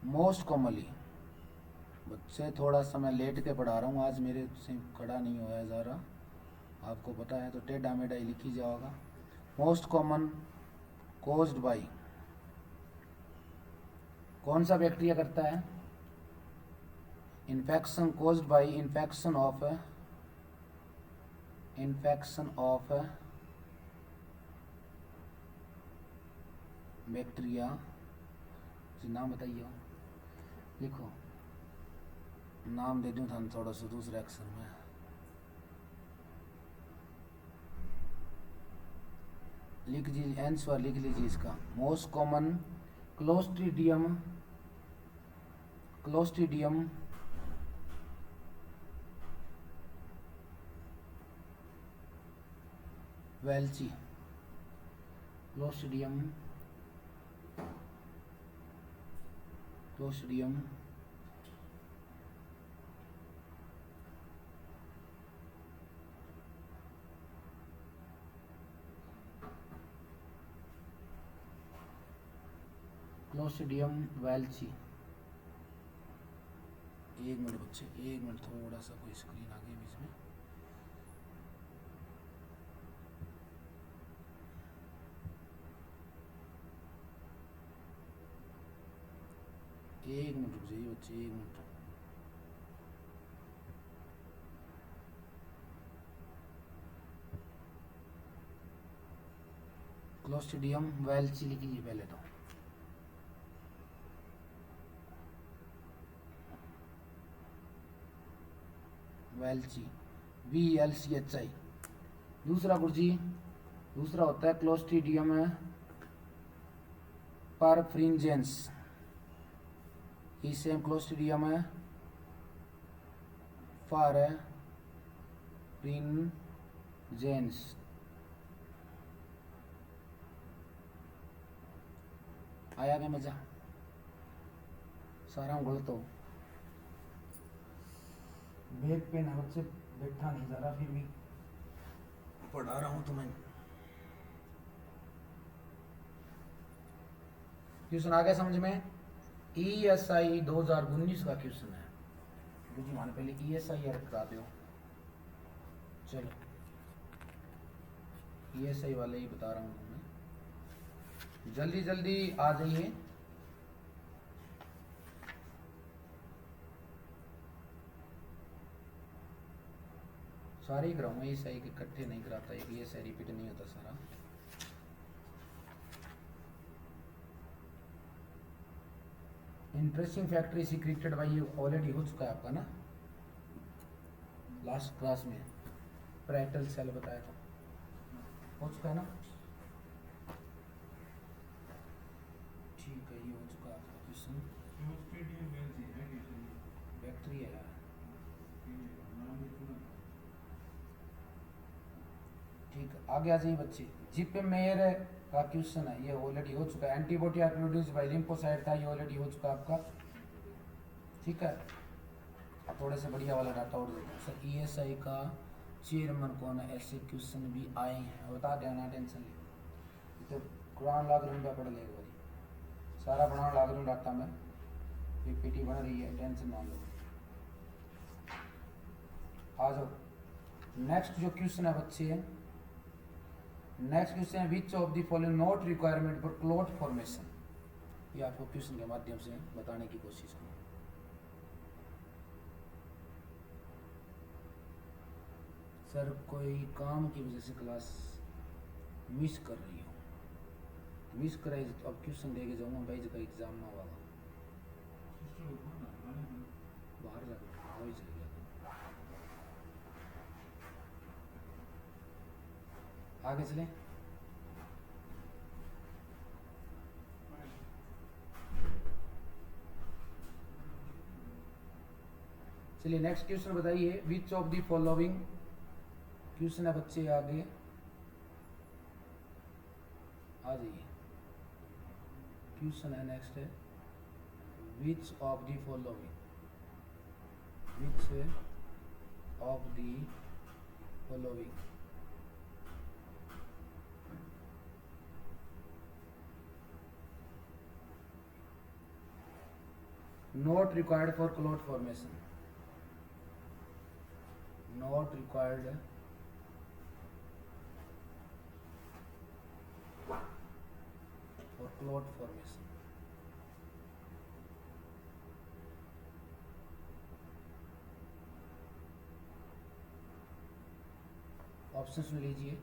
most commonly. बच्चे थोड़ा सा मैं लेट के पढ़ा रहा हूँ आज, मेरे से खड़ा नहीं हुआ है ज़रा, आपको पता है, तो टेढ़ा मेढ़ा ही लिखी जाओगा। मोस्ट कॉमन कॉज्ड बाय, कौन सा बैक्टीरिया करता है? Infection caused by infection of bacteria. नाम बताइए, लिखो, नाम दे दूँ था थोड़ा सा दूसरे अक्षर में। लिख लीजिए, आंसर लिख लीजिए इसका। Most common Clostridium welchii. Clostridium welchii. एक मिनट बच्चे, एक मिनट, थोड़ा सा कोई स्क्रीन आ गई बीच में। एक मिनट रुक जाइए बच्चे, एक मिनट। क्लोस्ट्रीडियम वेल्ची लिख लीजिए पहले तो। वेल्ची, VLCHI। दूसरा गुरुजी, दूसरा होता है क्लोस्ट्रीडियम परफ्रिंजेंस। इसे क्लोस्ट्रीडियम परफ्रिंजेंस। आया क्या मजा? सारा गलत हो। बैक पेन है बच्चे, बैठा नहीं जा रहा, फिर भी पढ़ा रहा हूँ तुम्हें। क्वेश्चन आ गया समझ में? ESI 2019 का क्वेश्चन है। बुझी मान पहले ESI रखा दो। चलो ESI वाले ही बता रहा हूँ तुम्हें, जल्दी जल्दी आ जाइए। सारे ही कराऊंगा, ESI के इकट्ठे नहीं कराता, एक ESI रिपीट नहीं होता सारा। इंटरेस्टिंग फैक्ट्री सीक्रेटेड बाई, ये ऑलरेडी हो चुका है आपका ना, लास्ट क्लास में पैरेटल सेल बताया था, हो चुका है ना? ठीक है, ये हो चुका है आपका क्वेश्चन। बैक्टीरिया है। ठीक, आगे आ जाइए बच्चे। जिप मेयर का क्वेश्चन है, ये ऑलरेडी हो चुका है। Antibody are produce by lymphocyte था, ये ऑलरेडी हो चुका है आपका। ठीक है, थोड़े से बढ़िया वाला डाटा और देता हूँ सर। ESI का चेयरमैन कौन है, ऐसे क्वेश्चन भी आए हैं, बता देना, टेंशन ले। तो कुरान लाख रुपया पढ़ ले एक बारी। सारा बनाने लग रहा हूँ डाटा में, पीपीटी बन रही है, टेंशन मान लो। आ जाओ नेक्स्ट जो क्वेश्चन है बच्चे, नेक्स्ट क्वेश्चन है which of the following not requirement for clot formation. ये आपको क्वेश्चन के माध्यम से बताने की कोशिश करूँ। सर कोई काम की वजह से क्लास मिस कर रही हो, मिस कराई तो अब क्वेश्चन दे के जाऊँगा भाई, जगह एग्जाम ना होगा बाहर जाकर हो ही जाएगा। आगे चलें। चलिए नेक्स्ट क्वेश्चन बताइए, विच ऑफ द फॉलोइंग, क्वेश्चन है बच्चे आगे आ जाइए। क्वेश्चन है नेक्स्ट है which of the following, which of the following not required for clot formation, not required for clot formation। Option सुन लीजिए।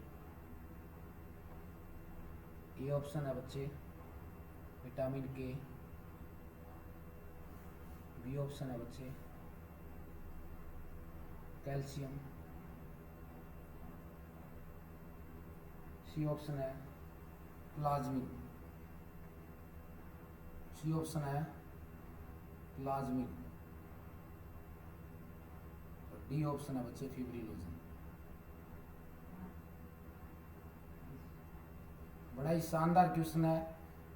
ये ऑप्शन है बच्चे विटामिन के, बी ऑप्शन है बच्चे कैल्शियम, सी ऑप्शन है प्लाज्मिन, सी ऑप्शन है प्लाज्मिन, और डी ऑप्शन है बच्चे फिब्रिनोजन। बड़ा ही शानदार क्वेश्चन है,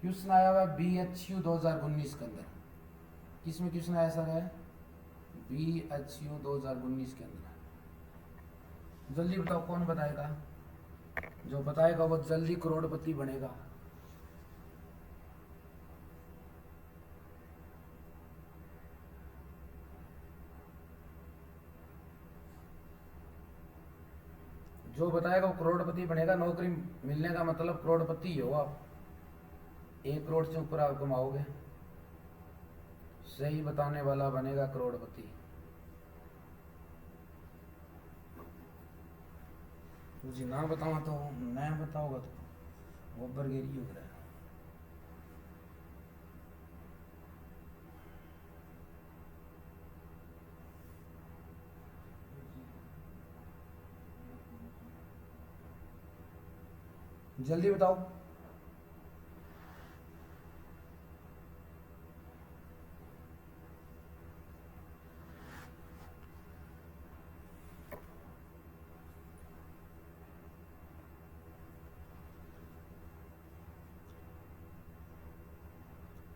क्वेश्चन आया हुआ है BHU 2019 के अंदर। किसमें क्वेश्चन आया सर है? BHU 2019 के अंदर। जल्दी बताओ कौन बताएगा, जो बताएगा वो जल्दी करोड़पति बनेगा। जो बताएगा वो करोड़पति बनेगा। नौकरी मिलने का मतलब करोड़पति हो आप, 1 करोड़ से ऊपर आप कमाओगे। सही बताने वाला बनेगा करोड़पति। मुझे ना बताऊँ तो मैं बताऊंगा तो वो बरगेरी हो रहा है। जल्दी बताओ।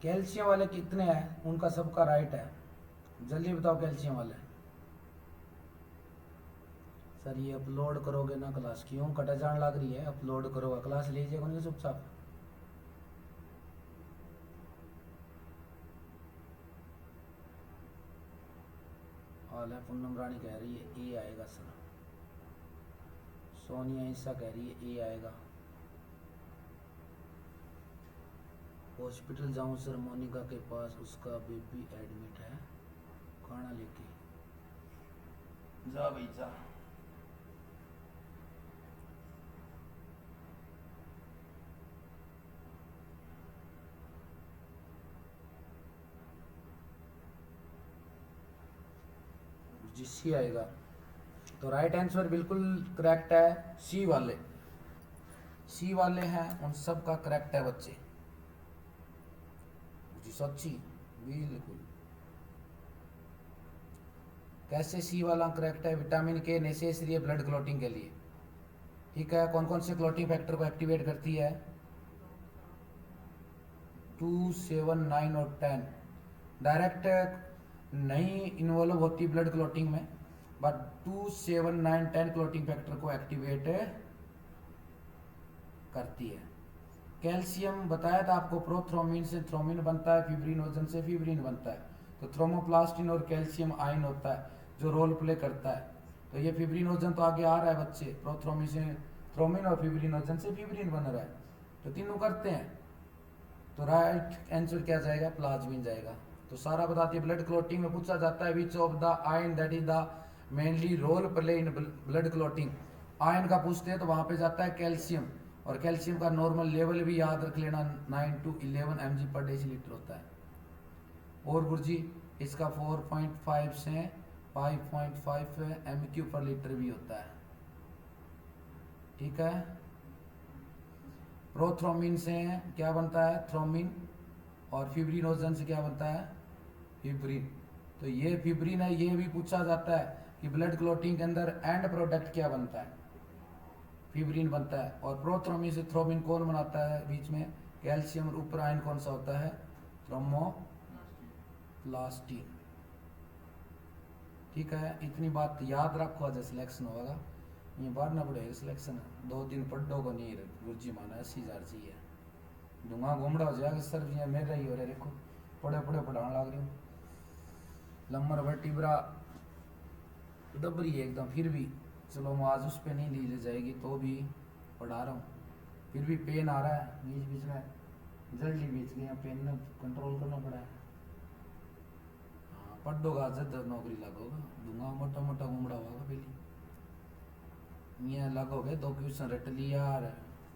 कैल्शियम वाले कितने हैं, उनका सबका राइट है। जल्दी बताओ कैल्शियम वाले। सर ये अपलोड करोगे ना क्लास, क्यों कटा जान लग रही है? अपलोड करोगे क्लास लीजिएगा नहीं चुपचाप। हाल है पूनम रानी कह रही है ए आएगा सर। सोनिया ईसा कह रही है ए आएगा। हॉस्पिटल जाऊं सर मोनिका के पास, उसका बेबी एडमिट है, खाना लेके जा भाई जा। जी सी आएगा, तो राइट आंसर बिल्कुल करेक्ट है सी वाले। सी वाले हैं उन सब का करेक्ट है बच्चे जी, सच्ची बिल्कुल। कैसे सी वाला करेक्ट है? विटामिन के नेसेसरी है ब्लड क्लॉटिंग के लिए, ठीक है। कौन कौन से क्लॉटिंग फैक्टर को एक्टिवेट करती है? 2, 7, 9 और 10। डायरेक्ट नहीं इन्वॉल्व होती ब्लड क्लॉटिंग में, बट 2, 7, 9, 10 क्लॉटिंग फैक्टर को एक्टिवेट करती है। कैल्शियम बताया था आपको, प्रोथ्रोम्बिन से थ्रोम्बिन बनता है, फिब्रिनोजन से फिब्रिन बनता है। तो थ्रोमोप्लास्टिन और कैल्शियम आयन होता है जो रोल प्ले करता है। तो ये फिब्रिनोजन तो आगे आ रहा है बच्चे, प्रोथ्रोम्बिन से थ्रोम्बिन और फिब्रिनोजन से फिब्रिन बन रहा है, तो तीनों करते हैं। तो राइट आंसर क्या जाएगा, प्लाज्मिन जाएगा। तो सारा बताती है। ब्लड क्लोटिंग में पूछा जाता है which of the ion that is the mainly role play in blood clotting. Ion का पूछते हैं तो वहां पे जाता है कैल्शियम, और कैल्शियम का नॉर्मल लेवल भी याद रख लेना, 9 to 11 mg पर डेसीलीटर होता है। और गुरुजी इसका 4.5 से 5.5 mq पर लीटर भी होता है। ठीक है। प्रोथ्रोम्बिन से क्या बनता है, थ्रोम्बिन, और फिब्रिनोजन से क्या बनता है, फिब्रिन। तो ये फिब्रिन है, ये भी पूछा जाता है कि ब्लड क्लोटिंग के अंदर एंड प्रोडक्ट क्या बनता है, फिब्रिन बनता है। और प्रोथ्रोम्बिन से थ्रोम्बिन कौन बनाता है, बीच में कैल्शियम, और ऊपर आयन कौन सा होता है, थ्रोम्बोप्लास्टिन। ठीक है, इतनी बात याद रखो, आज सिलेक्शन होगा, ये बढ़ना पड़ेगा सिलेक्शन। 2 दिन पढ़ो को नहीं गुरुजी माना 80,000 चाहिए, दूंगा घूमड़ा हो जाएगा सर, ये मेरा ही हो रहा है, देखो पढ़े पढ़े पढ़ाने लग रही हूँ। लम्बर वर्टिब्रा दबरी है एकदम, फिर भी चलो मैं आज उस पे नहीं ली ले जाएगी तो भी पढ़ा रहा हूँ। फिर भी पेन आ रहा है बीच बीच में, जल्दी बीच गया, पेन में कंट्रोल करना पड़ा है। हाँ पढ़ दोगा, जब नौकरी लगोगा, दूंगा मोटा मोटा घूमड़ा होगा पहले, यहाँ लगोगे 2 क्वेश्चन रट लिया,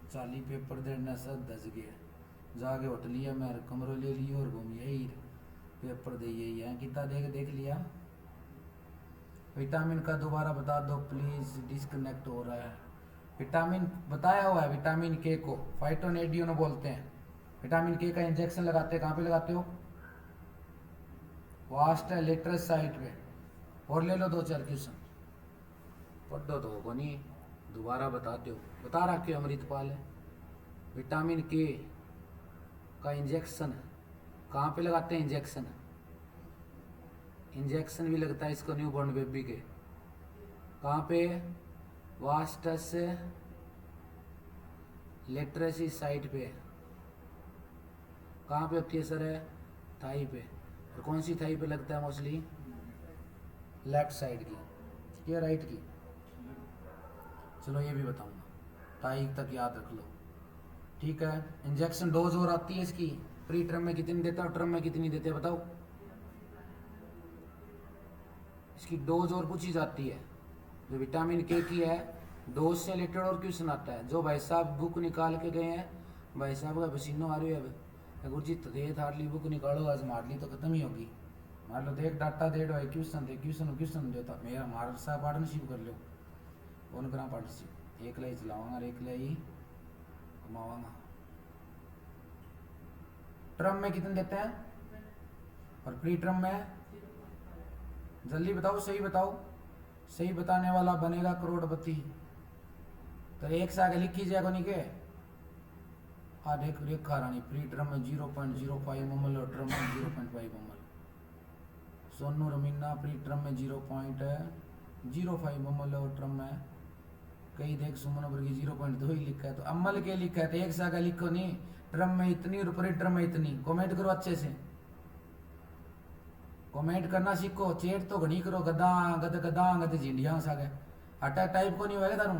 40 पेपर देना सब दस गया, जाके उठ लिया, मैं कमरों ले लिया और घूम यही पेपर दे, यही है कितना देख लिया। विटामिन का दोबारा बता दो प्लीज, डिस्कनेक्ट हो रहा है। विटामिन बताया हुआ है, विटामिन के को फाइटोनेडियन बोलते हैं। विटामिन के का इंजेक्शन लगाते हैं, कहाँ पे लगाते हो, वास्ट लेटरस साइट पे। और ले लो 2-4 क्वेश्चन, पढ़ दो तो होगा नहीं, दोबारा बताते हो, बता रखे अमृतपाल है। विटामिन के का इंजेक्शन कहाँ पे लगाते हैं, इंजेक्शन, इंजेक्शन भी लगता है इसको न्यूबॉर्न बेबी के, कहाँ पे, वास्टस लेटरेसी साइट पे। कहाँ पे होती है सर, है थाई पे। और कौन सी थाई पे लगता है मोस्टली, लेफ्ट साइड की या राइट की, चलो ये भी बताऊंगा, थाई तक याद रख लो। ठीक है। इंजेक्शन डोज और आती है इसकी, प्री टर्म में कितनी देता है, टर्म में कितनी देते हैं बताओ, इसकी डोज और पूछी जाती है। जो विटामिन के की है, डोज से रिलेटेड और क्वेश्चन आता है। जो भाई साहब बुक निकाल के गए हैं, भाई साहब का पसीनो आ रही है, अब गुरु जी दे थारली बुक निकालो, आज मारली तो खत्म ही होगी, मान लो देख डाटा दे दो, क्वेश्चन दे क्वेश्चन देता मेरा मार साहब पार्टनरशिप कर लो, कौन करा पार्टनरशिप, एक लाई चलाऊंगा, एक लाई घुमाऊंगा। ट्रम में कितने देते हैं, और प्री ट्रम में, जल्दी बताओ, सही बताओ, सही बताने वाला बनेगा करोड़पति। तो एक से आगे लिखी जाएगा नहीं के, रेखा रानी प्री ट्रम में 0.05 ml और ट्रम में 0.5 ml। सोनू रमीना प्री ट्रम में 0.05 ml और ट्रम में, कई देख सुमन पर की 0.2 ही लिखा है, तो अमल के लिखा है, तो एक से आगे लिखो नहीं, ट्रम में इतनी और प्री ट्रम में इतनी। कमेंट करो अच्छे से, कमेंट करना सीखो, चेट तो घनी करो, गदा गद झिंडिया सागे अटैक टाइप को नहीं होगा तारू,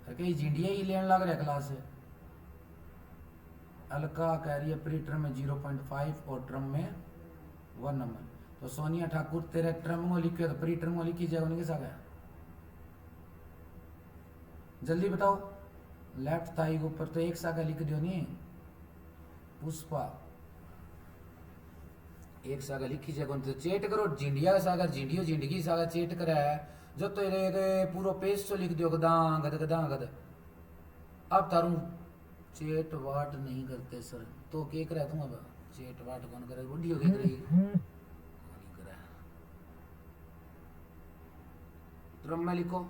कई झिंडिया ही लेने लग रहा क्लास से। अलका कह रही है प्री ट्रम में 0.5 और ट्रम में 1 ml। तो सोनिया ठाकुर तेरे ट्रम को लिखे तो प्री ट्रम को लिखी जाए, उनके साथ है, जल्दी बताओ। लेफ्ट थाई के ऊपर तो एक सागा लिख दियो नहीं, पुष्पा एक सागा लिखी जाए, तो चेट करो, झिंडिया सागर झिंडियो झिंडगी सागा चेट करा है, जो तो रे पूरा पेज तो लिख दियो गद। अब तारू चेट वाट नहीं करते सर, तो के करा तुम, अब चेट वाट कौन करे, बुढ़ियो के करेगी, नहीं करा। ट्रम में लिखो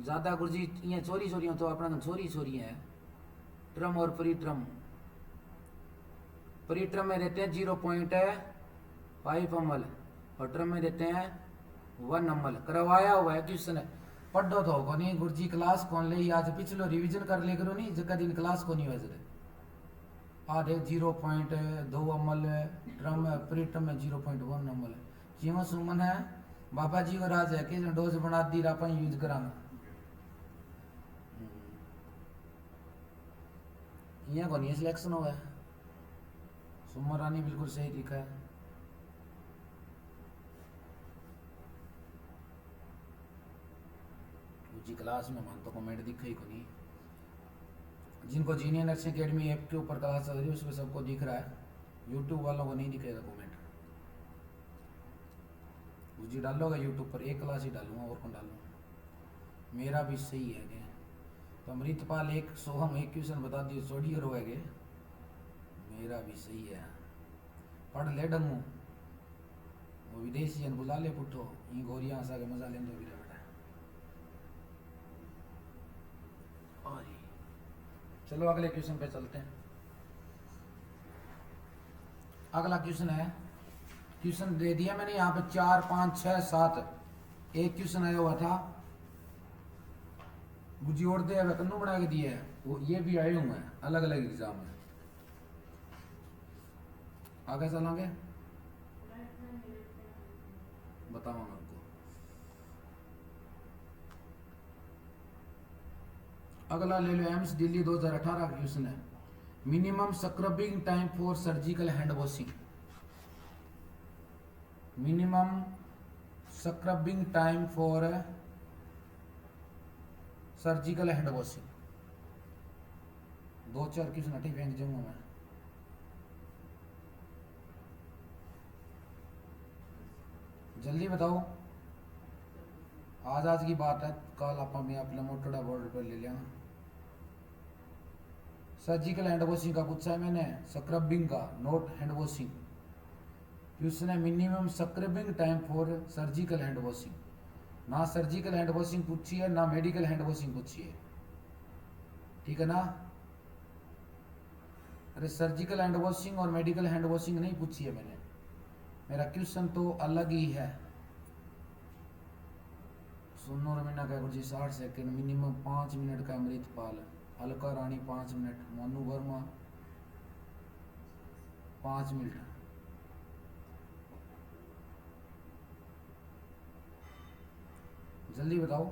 ज्यादा गुरुजी, ये चोरी तो अपना चोरी है। ट्रम और प्री ट्रम, प्री ट्रम में देते हैं 0.5 ml और ट्रम में देते हैं 1 ml। करवाया हुआ है क्वेश्चन है, पढ़ो तो को नहीं गुरुजी क्लास कौन ले आज पिछलो रिवीजन कर ले करो नहीं जगह दिन क्लास को नहीं वजह आधे 0.2 अमल है ट्रम प्री ट्रम में 0.1 अमल है जीवन सुमन है बाबा जी को राज है कि डोज बना दी आप यूज करांगा यहाँ को नहीं सिलेक्शन हुआ है सुमन रानी बिल्कुल सही लिखा है जी क्लास में मान तो कमेंट दिखा ही को नहीं जिनको जीनियर नर्सिंग अकेडमी ऐप के ऊपर क्लास चल रही है उसमें सबको दिख रहा है यूट्यूब वालों को नहीं दिखेगा कमेंट जी डालोगे यूट्यूब पर एक क्लास ही डालूंगा और कौन डालूंगा मेरा भी सही है क्या तो अमृतपाल एक सोहम एक क्वेश्चन बता दिए सोडियर हो गए मेरा भी सही है पढ़ ले डमू वो विदेशी बुला ले पुठो ये गोरिया आशा के मजा लेंगे भी चलो अगले क्वेश्चन पे चलते हैं अगला क्वेश्चन है क्वेश्चन दे दिया मैंने यहाँ पे 4 5 6 7 एक क्वेश्चन आया हुआ था गुजी और दे कन्नू बना के दिए है वो ये भी आए हुए हैं अलग अलग एग्जाम में आगे चलेंगे बताओ आपको अगला ले लो एम्स दिल्ली 2018 का क्वेश्चन है minimum scrubbing time for surgical hand washing minimum scrubbing time for surgical hand washing 2-4 question हटी फेंक जाऊंगा मैं जल्दी बताओ आज की बात है कल आप अपना मोटोड़ा बॉर्डर पर ले लेना सर्जिकल हैंड वॉशिंग का पूछा है मैंने स्क्रबिंग का नोट हैंड वॉशिंग क्वेश्चन है minimum scrubbing time for surgical hand washing ना सर्जिकल हैंड वॉशिंग पूछी है ना मेडिकल हैंड वॉशिंग पूछी है ठीक है ना अरे सर्जिकल हैंड वॉशिंग और मेडिकल हैंड वॉशिंग नहीं पूछी है मैंने मेरा क्वेश्चन तो अलग ही है सुनो रमीना का जी 60 सेकंड मिनिमम 5 मिनट का अमृतपाल अलका रानी 5 मिनट मोनू वर्मा 5 मिनट जल्दी बताओ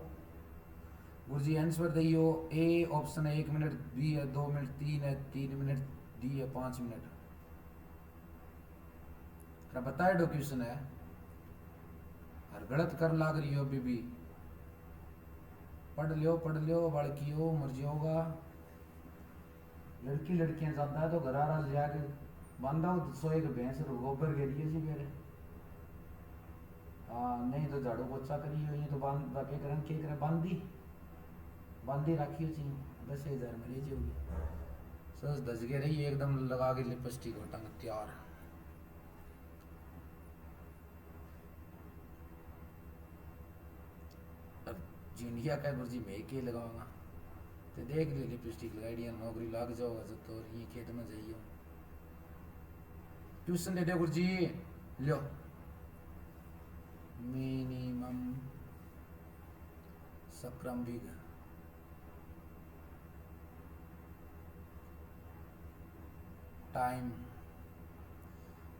गुरुजी आंसर दियो ए ऑप्शन है 1 मिनट बी है 2 मिनट 3 है 3 मिनट डी है 5 मिनट क्या बताए दो क्वेश्चन है और गलत कर लाग रही हो अभी भी पढ़ लियो बालकियो मर्जी होगा लड़कियां ज्यादा है तो घर आ जाके बांधा हो सोए के भैंस गोबर के लिए जी मेरे हाँ नहीं तो झाड़ू पोछा करियो ये तो बांध के करन के करे बांधी रखियो जी 10,000 में ले जाओगी सस दस के रही एकदम लगा के लिपस्टिक वटंग तैयार इंडिया का गुरुजी मैं के लगाऊंगा तो देख ली लिपस्टिक लगाई दिया नौकरी लग जाओगा जब तो ये खेत में जाइयो ट्यूशन दे दे गुरुजी लो मिनिमम स्क्रबिंग टाइम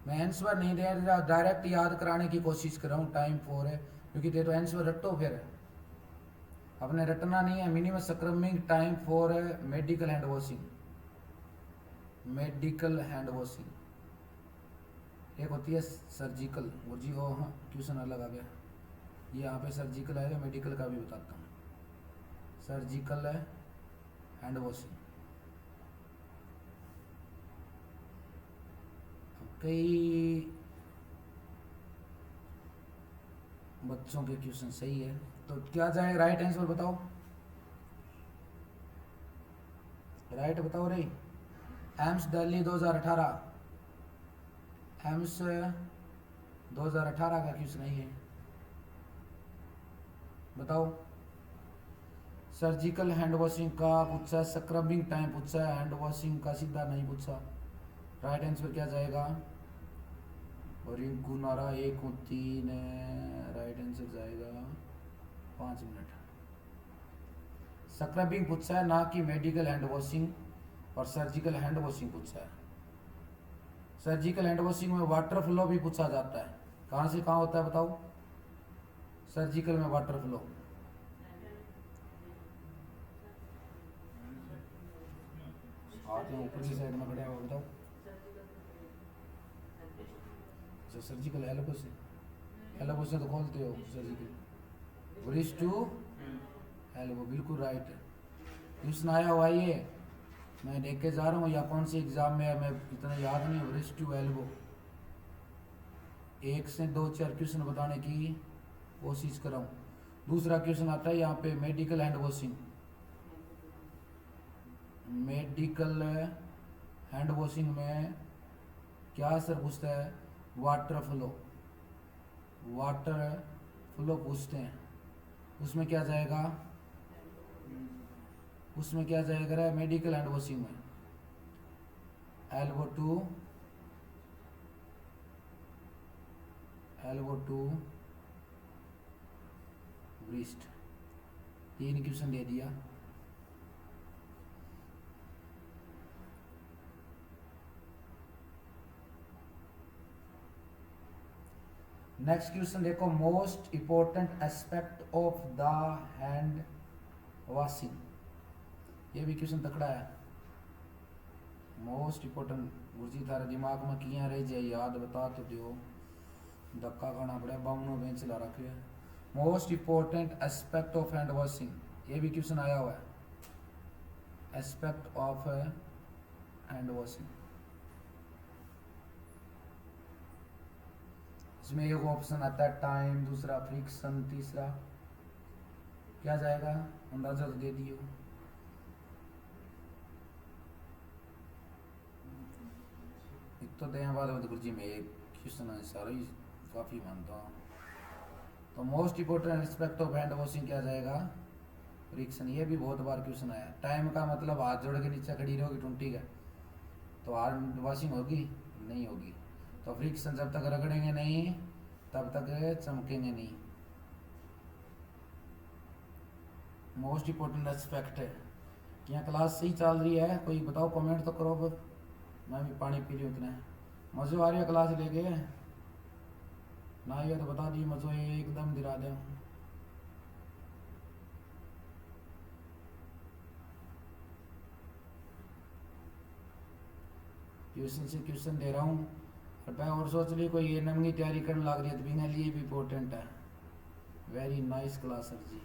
मैं आंसर नहीं दे रहा डायरेक्ट याद कराने की कोशिश कर रहा हूँ टाइम 4 है क्योंकि दे तो आंसर रटो फिर अपने रटना नहीं है minimum scrubbing time for medical hand washing एक होती है सर्जिकल वो जी वो हाँ क्वेश्चन अलग आ गया ये यहाँ पे सर्जिकल आएगा मेडिकल का भी बताता हूँ सर्जिकल है हैंड वॉशिंग कई बच्चों के क्वेश्चन सही है तो क्या जाए राइट आंसर बताओ राइट बताओ रे एम्स दिल्ली 2018 एम्स 2018 का क्वेश्चन है ये बताओ सर्जिकल हैंड वॉशिंग का पूछा स्क्रबिंग टाइम पूछा हैंड वॉशिंग का सीधा नहीं पूछा राइट आंसर क्या जाएगा और रिंकू नारा 1 3 राइट आंसर जाएगा 5 मिनट स्क्रबिंग पूछा है, ना कि मेडिकल हैंड वॉशिंग और सर्जिकल हैंड वॉशिंग पूछा है। सर्जिकल हैंड वॉशिंग में वाटर फ्लो भी पूछा जाता है। कहाँ से कहाँ होता है बताओ? सर्जिकल में वाटर फ्लो। हाथ में ऊपर की साइड में खड़ा हुआ बताओ। अच्छा सर्जिकल एल्बो से, एल्बो से तो खोलते हो सर्जिकल। रिस्ट टू एल्बो, बिल्कुल राइट है। क्वेश्चन आया हुआ ये, मैं देख के जा रहा हूँ या कौन से एग्जाम में है, मैं इतना याद नहीं हूँ। रिस्ट टू एल्बो, 1 से 2 4 क्वेश्चन बताने की कोशिश कर रहा हूँ। दूसरा क्वेश्चन आता है यहाँ पे medical hand washing. Medical hand washing में क्या सर पूछता है? वाटर फ्लो, वाटर फ्लो पूछते हैं। उसमें क्या जाएगा? उसमें क्या जाएगा मेडिकल हैंड वॉशिंग में? Elbow to wrist. 3 क्वेश्चन दे दिया। नेक्स्ट क्वेश्चन देखो, most important aspect of the hand washing. ये भी क्वेश्चन तकड़ा है। मोस्ट इंपॉर्टेंट गुरुजी थारे दिमाग में किया रह जाए, याद बता तो दियो, धक्का खाना पड़ा। बावनो बेंच ला रखे है। Most important aspect of hand washing, ये भी क्वेश्चन आया हुआ है। एस्पेक्ट ऑफ हैंड वॉशिंग, इसमें एक ऑप्शन आता है टाइम, दूसरा फ्रिक्शन, तीसरा क्या जाएगा? अंदाजा तो दे दियो। एक तो दया बाद में गुरुजी में एक क्वेश्चन है, सारा ही काफी मानता हूँ। तो most important aspect of hand washing क्या जाएगा? फ्रिक्शन। ये भी बहुत बार क्वेश्चन आया। टाइम का मतलब हाथ जोड़ के नीचे खड़ी रहोगी टूटी का, तो हैंड वॉशिंग होगी? नहीं होगी। तो फ्रिक्शन, जब तक रगड़ेंगे नहीं तब तक चमकेंगे नहीं। मोस्ट इंपोर्टेंट एस्पेक्ट है। क्या क्लास सही चल रही है? कोई बताओ, कमेंट तो करो। फिर मैं भी पानी पी रही हूँ। इतना मज़ो आ रही है क्लास लेके? ना ये तो बता दी, मज़ो ये एकदम दिला दें। क्वेश्चन से क्वेश्चन दे रहा हूँ और सोच ली कोई ये नम की तैयारी करने लग रही है, तो बिना लिए भी इम्पोर्टेंट है। वेरी नाइस क्लास सर जी,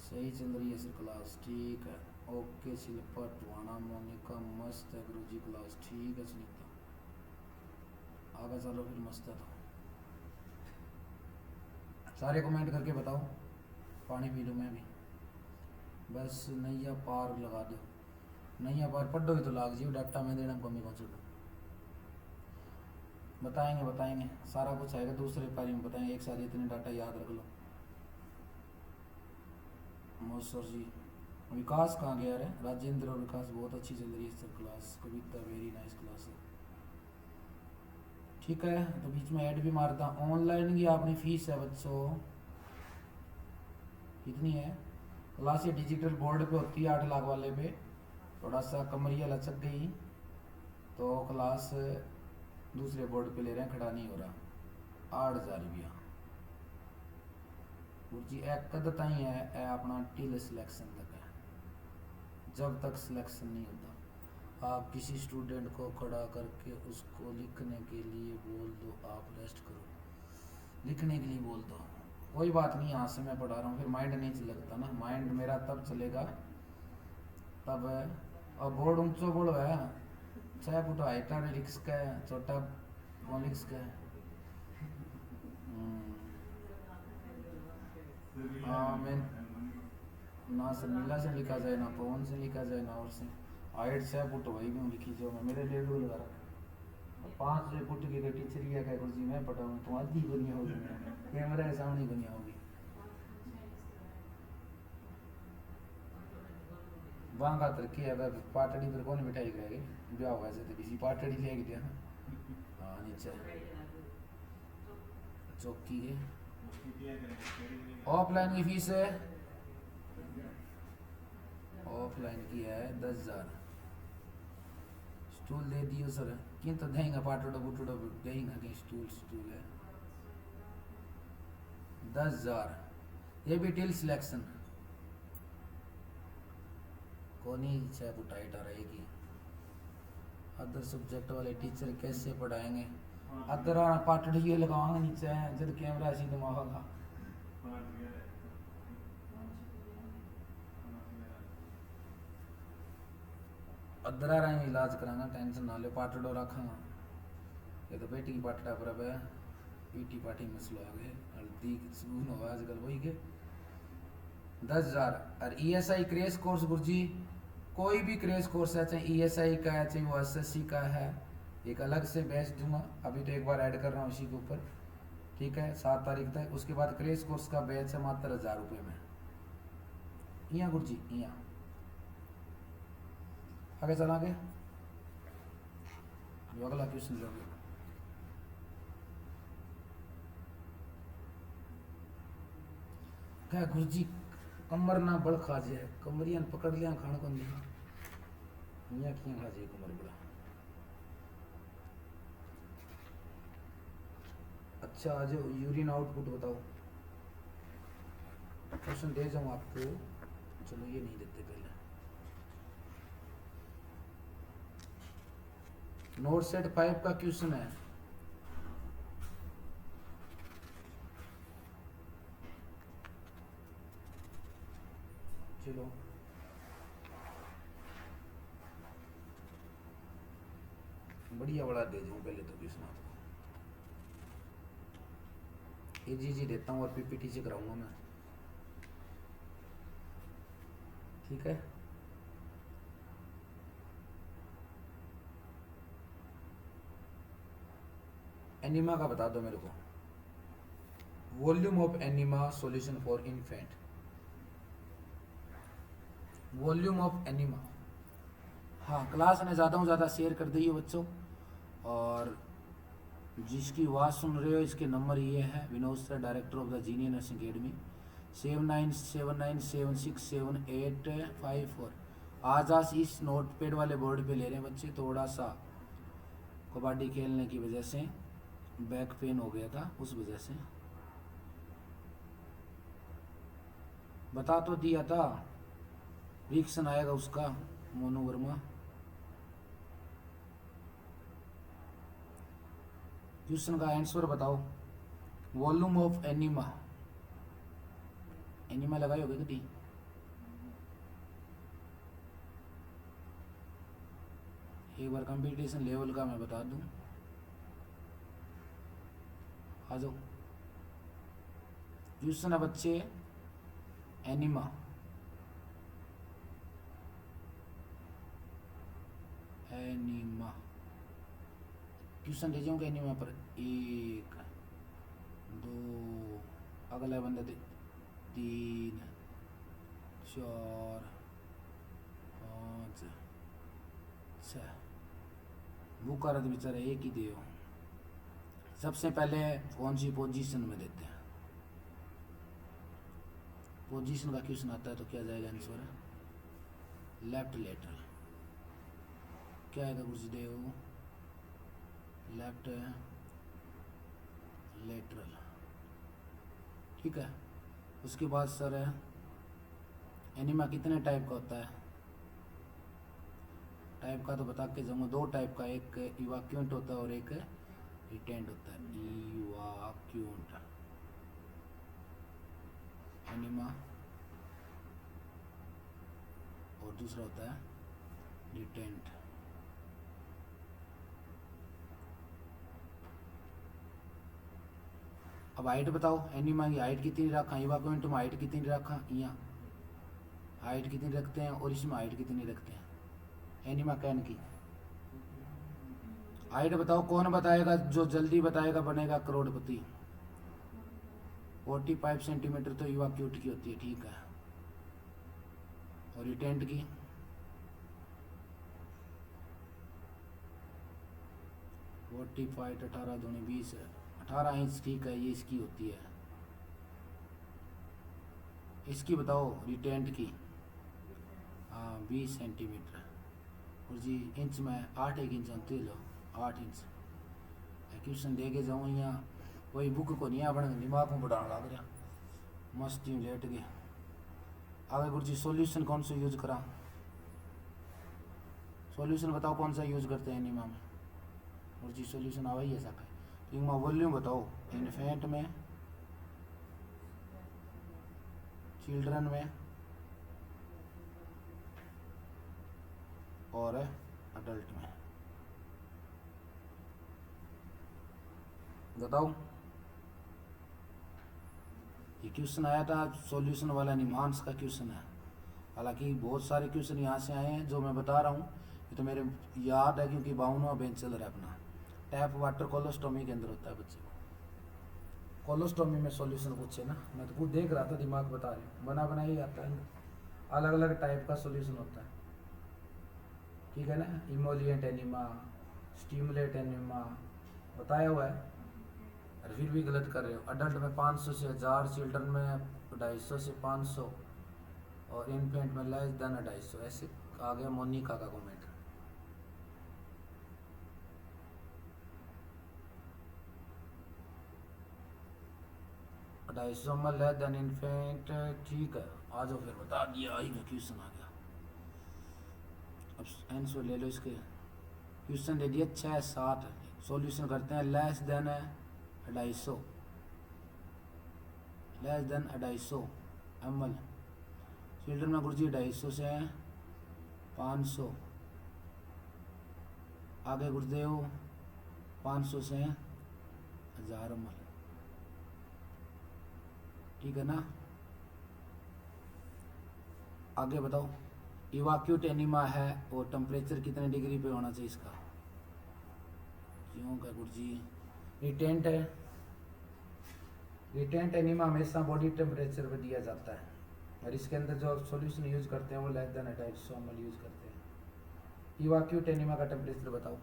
सही चल रही है सर क्लास। ठीक है, ओके। शिल्पा टवाना, मोनिका मस्त है गुरुजी क्लास। ठीक है सुनीता, आगे चलो फिर। मस्त है तो सारे कमेंट करके बताओ। पानी पी लूँ मैं भी। बस नैया पार लगा दो। नैया पार पढ़ो ही तो लाग जी, डाटा में देना कमी कौन सी। बताएंगे सारा कुछ आएगा दूसरे पारी में बताएंगे। एक साथ इतने डाटा याद रख लो। सर जी विकास कहाँ गया है? राजेंद्र और विकास बहुत अच्छी चल रही है सर क्लास। कविता वेरी नाइस क्लास है। ठीक है, तो बीच में ऐड भी मारता। ऑनलाइन की आपने फीस है बच्चों कितनी है? क्लास ये डिजिटल बोर्ड पे होती है 8 लाख वाले पे, थोड़ा सा कमरिया लचक गई तो क्लास दूसरे बोर्ड पे ले रहे हैं, खड़ा नहीं हो रहा। 8,000 रुपया जी। एक कद ताई है ए अपना टिल सिलेक्शन तक है। जब तक सिलेक्शन नहीं होता आप किसी स्टूडेंट को खड़ा करके उसको लिखने के लिए बोल दो, आप रेस्ट करो। लिखने के लिए बोल दो, कोई बात नहीं, यहाँ से मैं पढ़ा रहा हूँ, फिर माइंड नहीं लगता ना। माइंड मेरा तब चलेगा तब है। और बोर्ड ऊंचो बोर्ड है, 6 फुट हाइट लिख्स का है, छोटा लिख्स का है। हाँ मैं ना शर्मिला से लिखा जाए, ना पवन से लिखा जाए, ना और से। हाइट 6 फुट वही भी लिखी जो मैं मेरे लिए लगा रहा। 5 फुट की टीचर ये कह जी मैं पढ़ाऊँ तो आधी दुनिया होगी, कैमरा के सामने दुनिया होगी। वहाँ का तरक्की है पाटड़ी पर कौन मिठाई खाएगी? ब्याह हुआ ऐसे तो किसी पाटड़ी ले गया ना। हाँ नीचे चौकी है। ऑफलाइन की फीस है ऑफलाइन की है 10,000। स्टूल दे दियो सर, कि तो देंगे पाटोड़ो बुटोड़ो देंगे कि स्टूल है 10,000। ये भी टिल सिलेक्शन कोनी चाहे टाइट आ रहेगी। अदर सब्जेक्ट वाले टीचर कैसे पढ़ाएंगे? अदर पाटड़ी लगावांगे नीचे जब कैमरा सी दिमाग का अदरा रहा इलाज करांगा, टेंशन ना ले। पाटड़ो रखांगा ये तो बेटी की पाटड़ा पर है पीटी पाटी मसलो आ गए हल्दी सुन हो आजकल वही के 10,000। और ESI क्रेश कोर्स गुरुजी कोई भी क्रेश कोर्स है, चाहे ESI का है चाहे वो SSC का है, एक अलग से बैच दूंगा। अभी तो एक बार ऐड कर रहा हूँ उसी के ऊपर, ठीक है 7 तारीख तक। उसके बाद क्रेश कोर्स का बैच है मात्र 1,000 रुपये में। यहाँ गुरुजी यहाँ आगे चलांगे, अगला क्वेश्चन लोगे। क्या गुरुजी कमर ना बड़ खा जाए, कमरिया पकड़ लिया खाने को नहीं यहाँ क्यों खा जाए कमर बड़ा। अच्छा आज यूरिन आउटपुट बताओ, क्वेश्चन दे जाऊँ आपको। चलो ये नहीं देते पहले। नोट सेट 5 का क्वेश्चन है। चलो बढ़िया बड़ा दे दूँ पहले तो क्वेश्चन आपको। जी देता हूँ और PPT से कराऊंगा मैं, ठीक है। एनिमा का बता दो मेरे को। Volume of enema solution for infant. Volume of enema, हाँ क्लास ने ज़्यादा से ज़्यादा शेयर कर दी बच्चों। और जिसकी आवाज़ सुन रहे हो इसके नंबर ये है, Vinod sir director of the जीनियर nursing academy 7979767854। आज इस नोट पैड वाले बोर्ड पे ले रहे हैं बच्चे। थोड़ा सा कबड्डी खेलने की वजह से बैक पेन हो गया था, उस वजह से बता तो दिया था। रिएक्शन आएगा उसका मोनू वर्मा। क्वेश्चन का आंसर बताओ। वॉल्यूम ऑफ एनिमा, एनिमा लगाई होगी कभी? एक बार कंपटीशन लेवल का मैं बता दूं, आ जाओ। क्वेश्चन है बच्चे एनिमा, एनिमा क्वेश्चन दे जाऊंगा एनिमा पर 1 2 अगला बंदा 3 4 5 6। बुखार बेचारा एक ही दे। सबसे पहले कौन सी पोजीशन में देते हैं? पोजीशन का क्वेश्चन आता है तो क्या जाएगा आंसर? Left lateral. क्या आएगा कुछ देव? लेफ्ट लेटरल, ठीक है। उसके बाद सर एनिमा कितने टाइप का होता है? टाइप का तो बता के जाऊंगा, 2 टाइप का, एक इवाक्यूएंट होता है और एक रिटेंट होता है। इवाक्यूएंट एनिमा और दूसरा होता है रिटेंट। अब हाइट बताओ, एनिमा की हाइट कितनी रखा, इवाक्यूएंट में हाइट कितनी रखा, यहाँ हाइट कितनी रखते हैं और इसमें हाइट कितनी रखते हैं? एनिमा कैन की हाइट बताओ। कौन बताएगा? जो जल्दी बताएगा बनेगा करोड़पति। 45 सेंटीमीटर तो इवाक्यूट की होती है, ठीक है। और रिटेंट की 45 18 दूनी 20 है, 18 इंच, ठीक है। ये इसकी होती है। इसकी बताओ रिटेंट की हाँ 20 सेंटीमीटर। और जी इंच में 8 1 इंच होती लो 8 इंच। क्वेश्चन दे के जाऊँ यहाँ वही बुक को नहीं अपने दिमाग में बढ़ाने लग रहा मस्ती में लेट गया। आगे गुरु जी सॉल्यूशन कौन सा यूज करा, सॉल्यूशन बताओ कौन सा यूज करते हैं एनीमा में। गुरु जी सॉल्यूशन आवा ही ऐसा है तो इनमें वॉल्यूम बताओ इन्फेंट में, चिल्ड्रन में और अडल्ट में बताओ। ये क्वेश्चन आया था सॉल्यूशन वाला निमांस का क्वेश्चन है। हालांकि बहुत सारे क्वेश्चन यहाँ से आए हैं जो मैं बता रहा हूँ ये तो मेरे याद है क्योंकि 52वां बेंच चल रहा है अपना। टैप वाटर कोलोस्टोमी के अंदर होता है बच्चे को, कोलोस्टोमी में सॉल्यूशन पूछे ना, मैं तो खुद देख रहा था दिमाग बता रहे बना बना ही आता है। अलग अलग टाइप का सॉल्यूशन होता है ठीक है ना। इमोलिएंट एनिमा, स्टिमुलेट एनिमा बताया हुआ है और फिर भी गलत कर रहे हो। अडल्ट में 500 से 1000, चिल्ड्रन में 250 से 500 और इन्फेंट में लेस देन 250। ऐसे आ गया मोनिका का कमेंट। $250 में लेस देन इन्फेंट ठीक है। आ जाओ फिर बता दिया आई का क्वेश्चन आ गया। अब आंसर ले लो इसके। क्वेश्चन दे दिया 6 7 सॉल्यूशन करते हैं। लेस देन है 250, लेस देन 250 ml। चिल्ड्रन में गुरुजी 250 से 500, आगे गुरुदेव 500 से 1000 ml ठीक है ना। आगे बताओ इवाक्यूट एनिमा है और टेम्परेचर कितने डिग्री पे होना चाहिए इसका, क्यों क्या गुरुजी। रिटेंट है, रिटेंट एनिमा हमेशा बॉडी टेम्परेचर पे दिया जाता है और इसके अंदर जो सॉल्यूशन यूज करते हैं वो लेस देन 250 ml यूज करते हैं। इवाक्यूट एनिमा का टेम्परेचर बताओ।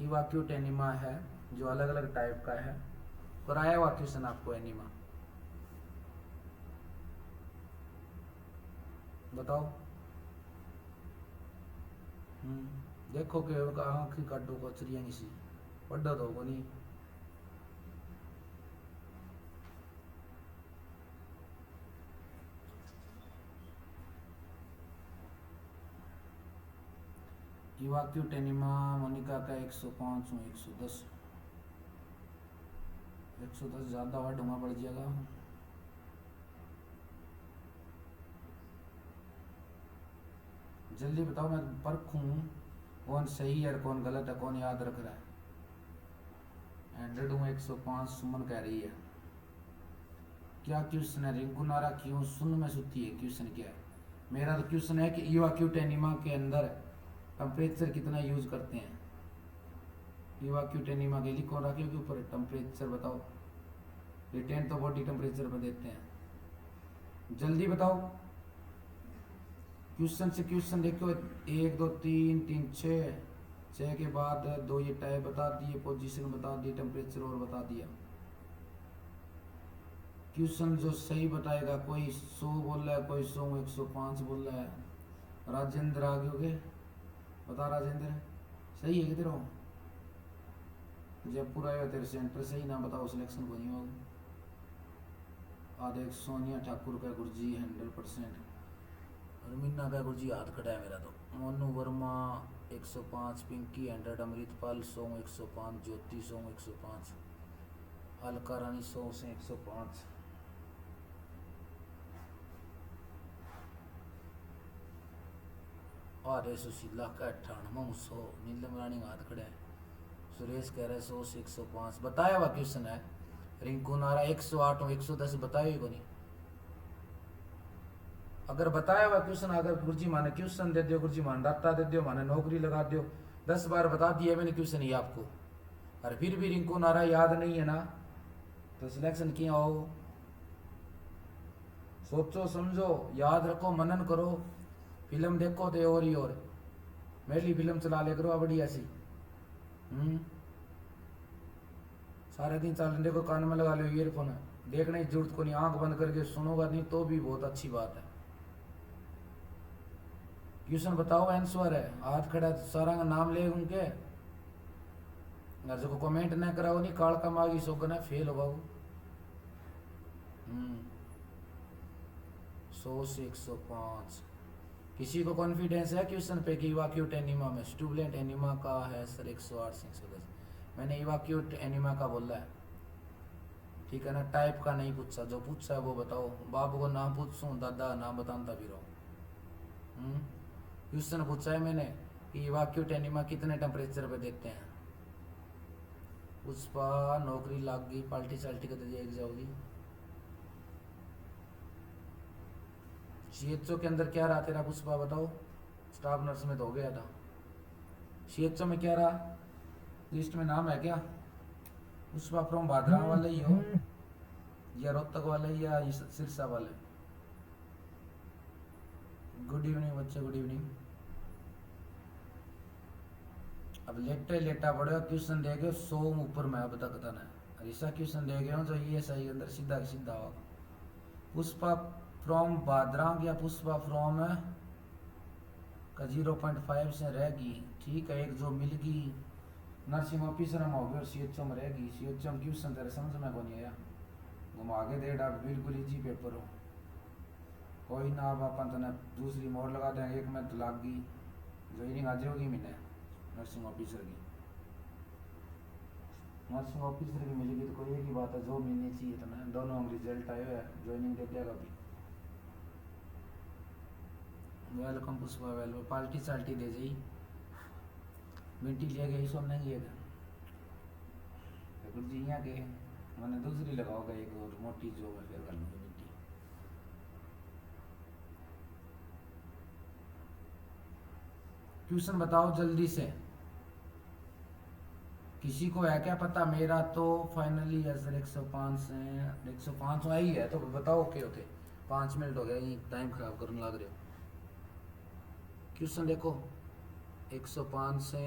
इवाक्यूट एनिमा है जो अलग अलग टाइप का है। कराया हुआ क्वेश्चन आपको एनिमा बताओ। देखो कि आँखी काटो को चिड़िया किसी पढ़ा तो होगा नहीं। इवाक्यूट एनिमा मोनिका का 105 हूँ 110 ज़्यादा वर्ड होना पड़ जाएगा। जल्दी बताओ मैं परखूँ कौन सही है कौन गलत है कौन याद रख रहा है। 100 हूँ 105 सुमन कह रही है। क्या क्वेश्चन है रिंकू नारा क्यों सुन में सुती है, क्वेश्चन क्या है मेरा तो क्वेश्चन है कि इवाक्यूट एनिमा के अंदर टेम्परेचर कितना यूज करते हैं। इवाक्यूट एनिमा के लिखो रखे के ऊपर टेम्परेचर बताओ। रिटेन तो बॉडी टेम्परेचर पर देते हैं। जल्दी बताओ क्वेश्चन से क्वेश्चन देखो 1 2 3 3 6 के बाद 2 ये टाइप बता दिए, पोजीशन बता दी, टेम्परेचर और बता दिया। क्वेश्चन जो सही बताएगा कोई 100 बोल रहा है कोई 100 105 बोल रहा है। राजेंद्र आगे हो गए बता राजेंद्र सही है किधर हो। जयपुर आया तेरे सेंटर सही ना बताओ सिलेक्शन को नहीं होगा। आधे सोनिया ठाकुर का गुरुजी 100%। और मीना का गुरुजी हाथ खड़ा है मेरा तो। मोनू वर्मा 105, पिंकी 100, अमृतपाल 100 105, ज्योति 100 105, अलका रानी 100 से 105। आर्य सुशीला का 98 100, नीलम रानी हाथ खड़ा है। सुरेश कह रहा है 100 से 105 बताया हुआ क्वेश्चन है। रिंकू नारा 108 110 बताया को नहीं। अगर बताया हुआ क्वेश्चन अगर गुरुजी माने क्वेश्चन दे दियो, गुरुजी मान डाटा दे दियो, माने नौकरी लगा दियो। 10 बार बता दिया मैंने क्वेश्चन ये आपको और फिर भी रिंकू नारा याद नहीं है ना तो सिलेक्शन किया हो। सोचो समझो याद रखो मनन करो। फिल्म देखो तो और ही और मेरी फिल्म चला ले करो बढ़िया सी। सारे दिन चल देखो कान में लगा लो ईयरफोन, देखने की जरूरत को नहीं, आंख बंद करके सुनोगा नहीं तो भी बहुत अच्छी बात है। क्वेश्चन बताओ आंसर है, हाथ खड़ा है, सारा का नाम ले उनके घर को कमेंट ना कराओ, नहीं काल का मागी सोगना फेल हो बाबू। 100 से 105। किसी को कॉन्फिडेंस है क्वेश्चन पे कि इवाक्यूट एनिमा में स्टूबलेंट एनिमा का है सर 108 से 110। मैंने इवाक्यूट एनिमा का बोला है, ठीक है ना, टाइप का नहीं पूछा, जो पूछा है वो बताओ। बाबू को नाम पूछूं, दादा नाम बताता भी रहो। क्वेश्चन पूछा है मैंने कि इवाक्यूट एनिमा कितने टेम्परेचर पे देखते हैं। पुष्पा नौकरी लाग गई, पाल्टी साल्टी कद एक जाओगी। सीएचओ के अंदर क्या रहा तेरा पुष्पा बताओ, स्टाफ नर्स में तो हो गया था। सीएचओ में क्या रहा, लिस्ट में नाम है क्या? पुष्पा फ्रॉम भादरा वाले ही हो या रोहतक वाले या सिरसा वाले? गुड इवनिंग बच्चे, गुड इवनिंग। अब लेटे लेटा पड़े क्वेश्चन दे गए 100 ऊपर में अब तक था ना ऐसा क्वेश्चन दे गए जो ये सही अंदर सीधा सीधा होगा। पुष्पा फ्रॉम बादरांग या पुष्पा फ्रॉम का 0.5 से रहेगी, ठीक है। एक जो मिल गई नर्सिंग ऑफिसर हम हो गए और सीएचओ में रहेगी। सीएचओ में क्वेश्चन तेरे समझ में को नहीं आया, घुमा के दे डाक, बिल्कुल इजी पेपर हो। कोई ना, अब अपन तो दूसरी मोड़ लगा देंगे, एक में तो लाग गई ज्वाइनिंग आ जाएगी मैंने नर्सिंग ऑफिसर की। नर्सिंग ऑफिसर की मिलेगी तो कोई एक ही बात है, जो मिलनी चाहिए तो ना। दोनों रिजल्ट आए हुए हैं, ज्वाइनिंग दे दिया कभी। Welcome Pushpa, welcome. पाल्टी साल्टी दे जाई, मिट्टी ले गई सो नहीं है गुरु जी यहाँ के मैंने दूसरी लगाओगे एक और मोटी जो है फिर कर लूँगी मिट्टी। क्वेश्चन बताओ जल्दी से, किसी को है क्या पता? मेरा तो फाइनली सर 105 से 105 आई है, तो बताओ क्या होते। 5 मिनट हो गए, ये टाइम खराब करने लग रहे हो। क्वेश्चन देखो 105 से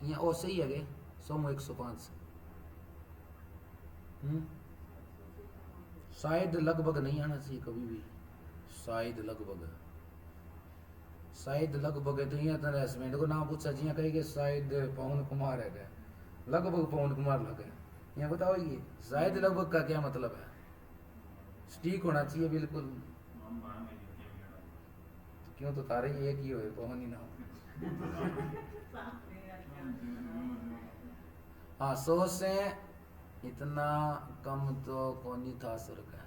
यहाँ ओ सही है गे, सोमो 105 शायद लगभग नहीं आना चाहिए कभी भी, शायद लगभग, शायद लगभग है। तो यहाँ तेरे हस्बैंड को नाम पूछा जी, कहेंगे शायद पवन कुमार है क्या, लगभग पवन कुमार लगे। यहाँ बताओ ये शायद लगभग का क्या मतलब है? स्टीक होना चाहिए बिल्कुल। क्यों, तो तारे एक ही हो, पवन ही ना हो। हाँ 100 से इतना कम तो कौन ही था सर का,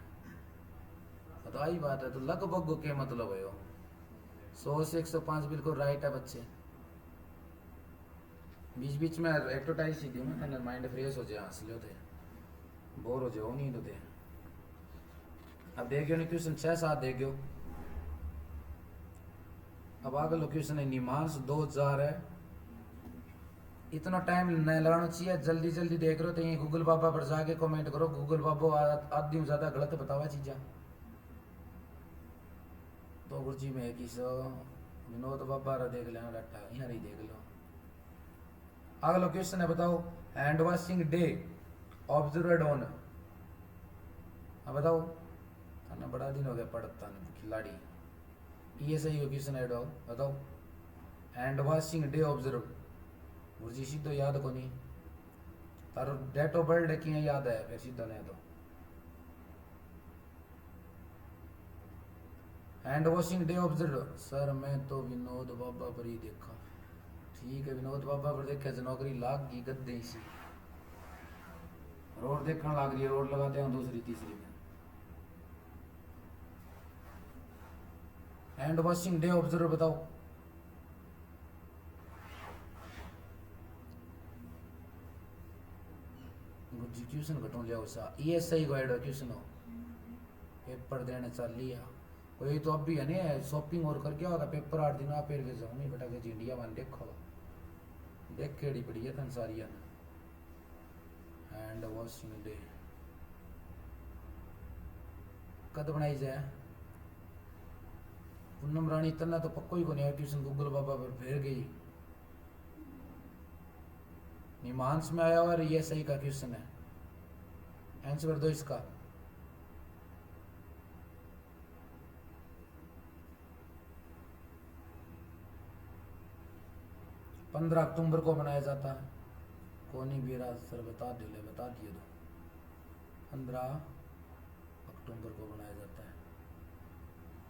तो आई बात है। तो लगभग के मतलब है 100 से 105 बिल्कुल राइट है बच्चे। बीच बीच में एक्सरसाइज सीधी में माइंड फ्रेश हो जाए, हंस लो थे, बोर हो जाओ नहीं तो थे। अब देखियो नहीं क्वेश्चन 6-7 देखियो। अब आगे लोकेशन है निमांस 2000 है। इतना टाइम नहीं लगाना चाहिए, जल्दी जल्दी देख रहे हो तो ये गूगल बाबा पर जाके कमेंट करो, गूगल बाबा आधी ज्यादा गलत बतावा चीज़ा। तो गुरुजी में कि विनोद बाबा रा देख लेना डाटा, यहाँ नहीं देख लो। अगला क्वेश्चन है बताओ, hand washing day observed on, अब बताओ ना, बड़ा दिन हो गया पढ़ता नहीं खिलाड़ी, ये सही हो क्वेश्चन ऐड हो बताओ। हैंड वॉशिंग डे ऑब्जर्व गुरुजी सीधो याद को नहीं, तारो डेट ऑफ बर्थ की याद है फिर सीधो नहीं। तो hand washing day observe sir मैं तो विनोद बाबा पर ही देखा, ठीक है विनोद बाबा पर देखा, नौकरी लाग गई गद्दे सी, रोड देखने लग रही है, रोड लगाते हैं दूसरी तीसरी में। हैंड वॉशिंग डे ऑब्जर्व बताओ। क्वेश्चन घटो लिया उसा, ये सही गाइड क्वेश्चन हो, पेपर देने चल लिया कोई तो अब भी है ना, शॉपिंग और करके होगा पेपर 8 दिन आप फिर जाऊँ नहीं बेटा के इंडिया वन देखो देख केड़ी पड़ी है तन सारी। हैंड वॉशिंग डे कद बनाई जाए? पूनम रानी इतना तो पक्को ही को नहीं ट्यूशन गूगल बाबा पर फिर गई, निमांस में आया और ये सही का क्वेश्चन है, आंसर कर दो इसका। 15 अक्टूबर को मनाया जाता है। कौनी बेरा सर बता दिए तो 15 अक्टूबर को मनाया जाता है।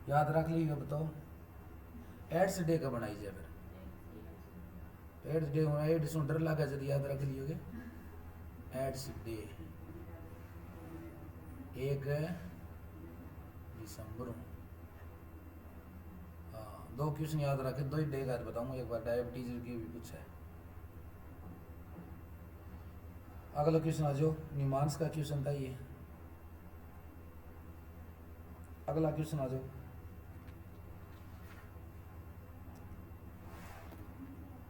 याद रख लीजिए। बताओ एड्स डे का बनाई जाए। फिर एड्स डे होना एड्स डर लगा जब याद रख लियोगे। एड्स डे 1 दिसंबर। हाँ 2 क्वेश्चन याद रखे। 2 ही डे का बताऊंगा। एक बार डायबिटीज की भी कुछ है। अगला क्वेश्चन आ जाओ। निमांस का क्वेश्चन था ये। अगला क्वेश्चन आ जाओ।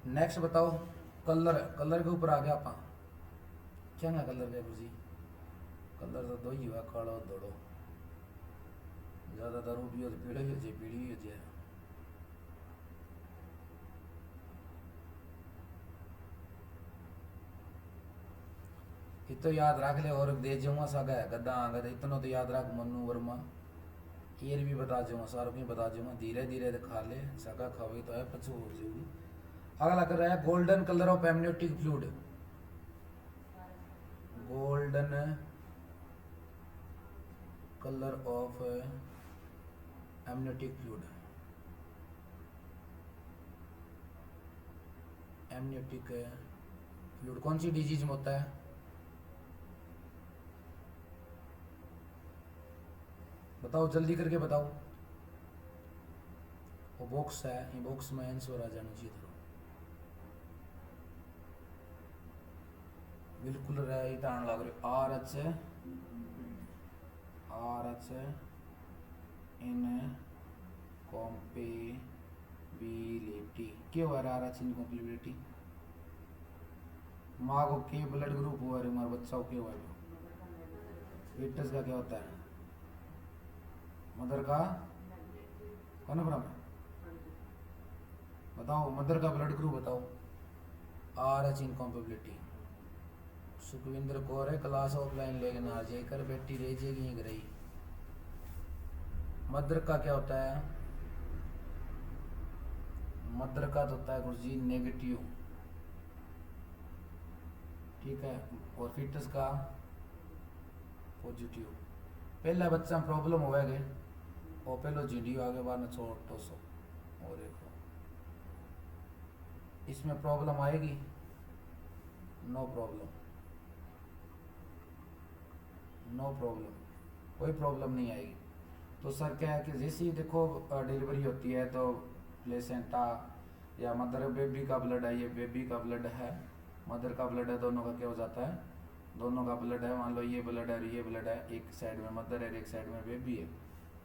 नेक्स्ट बताओ। कलर के ऊपर आ गया आप। क्या ना कलर का जी? कलर तो 2 ही हुआ, काला और धोड़ो। ज्यादातर भी हो तो पीला ही हो जाए, पीली ही हो जाए। ये तो याद रख ले। और दे जाऊंगा सागा गद्दा आगा इतना तो याद रख। मनु वर्मा ये भी बता जाऊंगा, सारों की बता जाऊंगा। धीरे धीरे तो खा ले, सागा खाओगे तो है पचो हो जाएगी। अगला कर रहा है golden colour of amniotic fluid. Golden colour of amniotic fluid. Amniotic fluid कौन सी डिजीज में होता है? बताओ जल्दी करके बताओ। वो बॉक्स है, ये बॉक्स में आंसर आ जाना चाहिए। बिल्कुल राइट आने लग रहे। R H in compatibility. क्या हुआ आर एच इन कॉम्पेबिलिटी? माँ को के ब्लड ग्रुप हुआ है, हमारे बच्चा को क्या हुआ है? फीटस का क्या होता है? मदर का कौन बराबर? बताओ मदर का ब्लड ग्रुप बताओ। R H incompatibility. Sukhwinder Kaur है क्लास ऑफलाइन लेकिन आ जाकर बैठी रह जाएगी रही। मदर का क्या होता है? मदर का तो होता है गुरुजी नेगेटिव, ठीक है। और फीटस का पॉजिटिव। पहला बच्चा प्रॉब्लम हो गए और पहलो जीडियो आगे बार में छोटो सो। और देखो इसमें प्रॉब्लम आएगी? नो प्रॉब्लम, नो प्रॉब्लम, कोई प्रॉब्लम नहीं आएगी। तो सर क्या है कि जैसे ही देखो डिलीवरी होती है तो प्लेसेंटा या मदर बेबी का ब्लड है, ये बेबी का ब्लड है, मदर का ब्लड है, दोनों का क्या हो जाता है? दोनों का ब्लड है। मान लो ये ब्लड है और ये ब्लड है, एक साइड में मदर है एक साइड में बेबी है,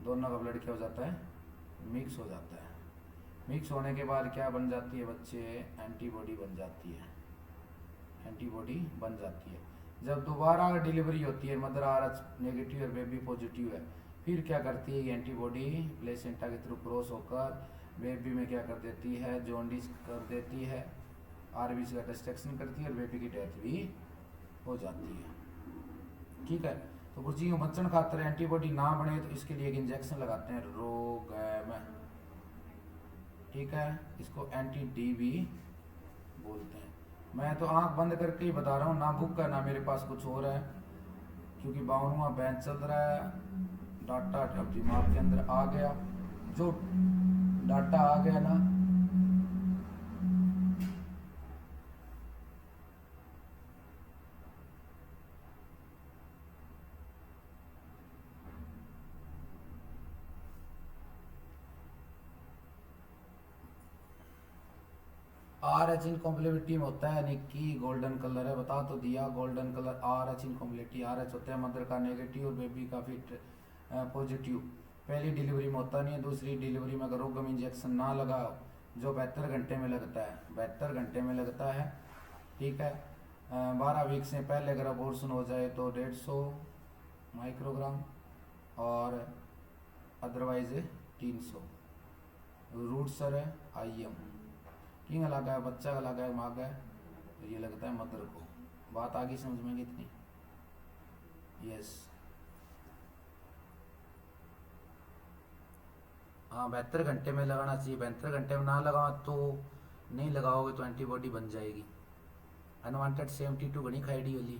दोनों का ब्लड क्या हो जाता है? मिक्स हो जाता है। मिक्स होने के बाद क्या बन जाती है बच्चे? एंटीबॉडी बन जाती है। एंटीबॉडी बन जाती है। जब दोबारा डिलीवरी होती है, मदर आर एच नेगेटिव और बेबी पॉजिटिव है, फिर क्या करती है ये एंटीबॉडी प्लेसेंटा के थ्रू क्रॉस होकर बेबी में क्या कर देती है? जॉन्डिस कर देती है, आरबीसी का डिस्ट्रक्शन करती है और बेबी की डेथ भी हो जाती है, ठीक है। तो कुछ चीज़ों बचन खातर एंटीबॉडी ना बने तो इसके लिए एक इंजेक्शन लगाते हैं रोगैम, ठीक है। इसको एंटी डी भी बोलते हैं। मैं तो आंख बंद करके ही बता रहा हूँ, ना बुक का ना मेरे पास कुछ हो रहा है, क्योंकि 52वां बैच चल रहा है। डाटा अब दिमाग के अंदर आ गया, जो डाटा आ गया ना आर एच इनकॉम्प्लेबिलिटी में होता है, यानी कि गोल्डन कलर है, बता तो दिया golden colour R H incompatibility. R H होता है मदर का नेगेटिव और बेबी का फिट पॉजिटिव। पहली डिलीवरी में होता नहीं है, दूसरी डिलीवरी में अगर रोगम इंजेक्शन ना लगाओ जो 72 घंटे में लगता है, 72 घंटे में लगता है, ठीक है। 12 वीक से पहले अगर अबॉर्शन हो जाए तो 150 माइक्रोग्राम और अदरवाइज 300। रूट सर है IM किंग लगा है, बच्चा का लगा है, माँ का है, तो ये लगता है मदर को। बात आगे समझ में कितनी? यस हाँ 72 घंटे में लगाना चाहिए। 72 घंटे में ना लगाओ तो नहीं लगाओगे तो एंटीबॉडी बन जाएगी। अनवांटेड 72 घनी खाईडी वाली।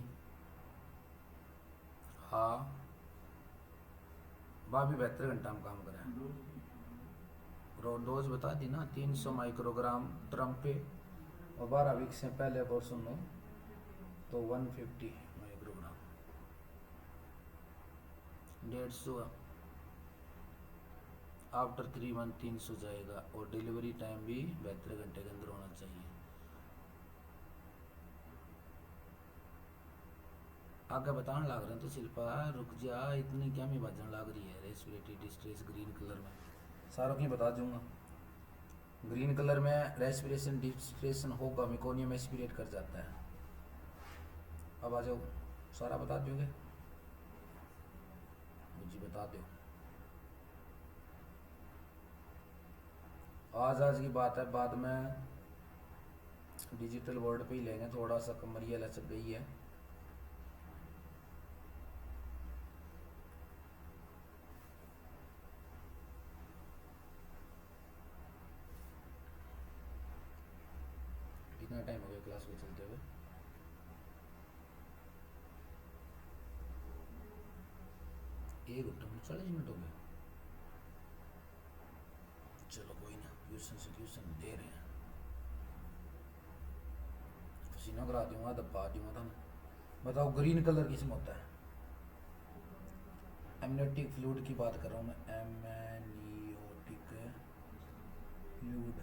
हाँ वह भी 72 घंटा में काम करा है। डोज बता दी ना, 300 माइक्रोग्राम ड्रम पे, और 12 वीक से पहले पोर्शन में तो 150 माइक्रोग्राम, 150 आफ्टर 3 मंथ 300 जाएगा। और डिलीवरी टाइम भी 72 घंटे के अंदर होना चाहिए। आगे बताने लग रहे हैं तो शिल्पा रुक जा, इतनी क्या मी बाजन लग रही है। रेस्पिरेटरी डिस्ट्रेस ग्रीन कलर में सारों की बता दूंगा। ग्रीन कलर में रेस्पिरेशन डिस्ट्रेस होगा, मेकोनियम एस्पिरेट कर जाता है। अब आ जाओ, सारा बता दोगे जी, बता दो। आज की बात है, बाद में डिजिटल वर्ल्ड पे ही लेंगे। थोड़ा सा कमरिया लचक गई है। कितना टाइम हो गया क्लास को चलते हुए? एक घंटा में 40 मिनट हो गए। चलो कोई ना, ट्यूशन से ट्यूशन दे रहे हैं। पसीना करा दूंगा, दबा दूंगा था। बताओ ग्रीन कलर किसमें होता है? एमनियोटिक फ्लूइड की बात कर रहा हूँ मैं, एमनियोटिक फ्लूइड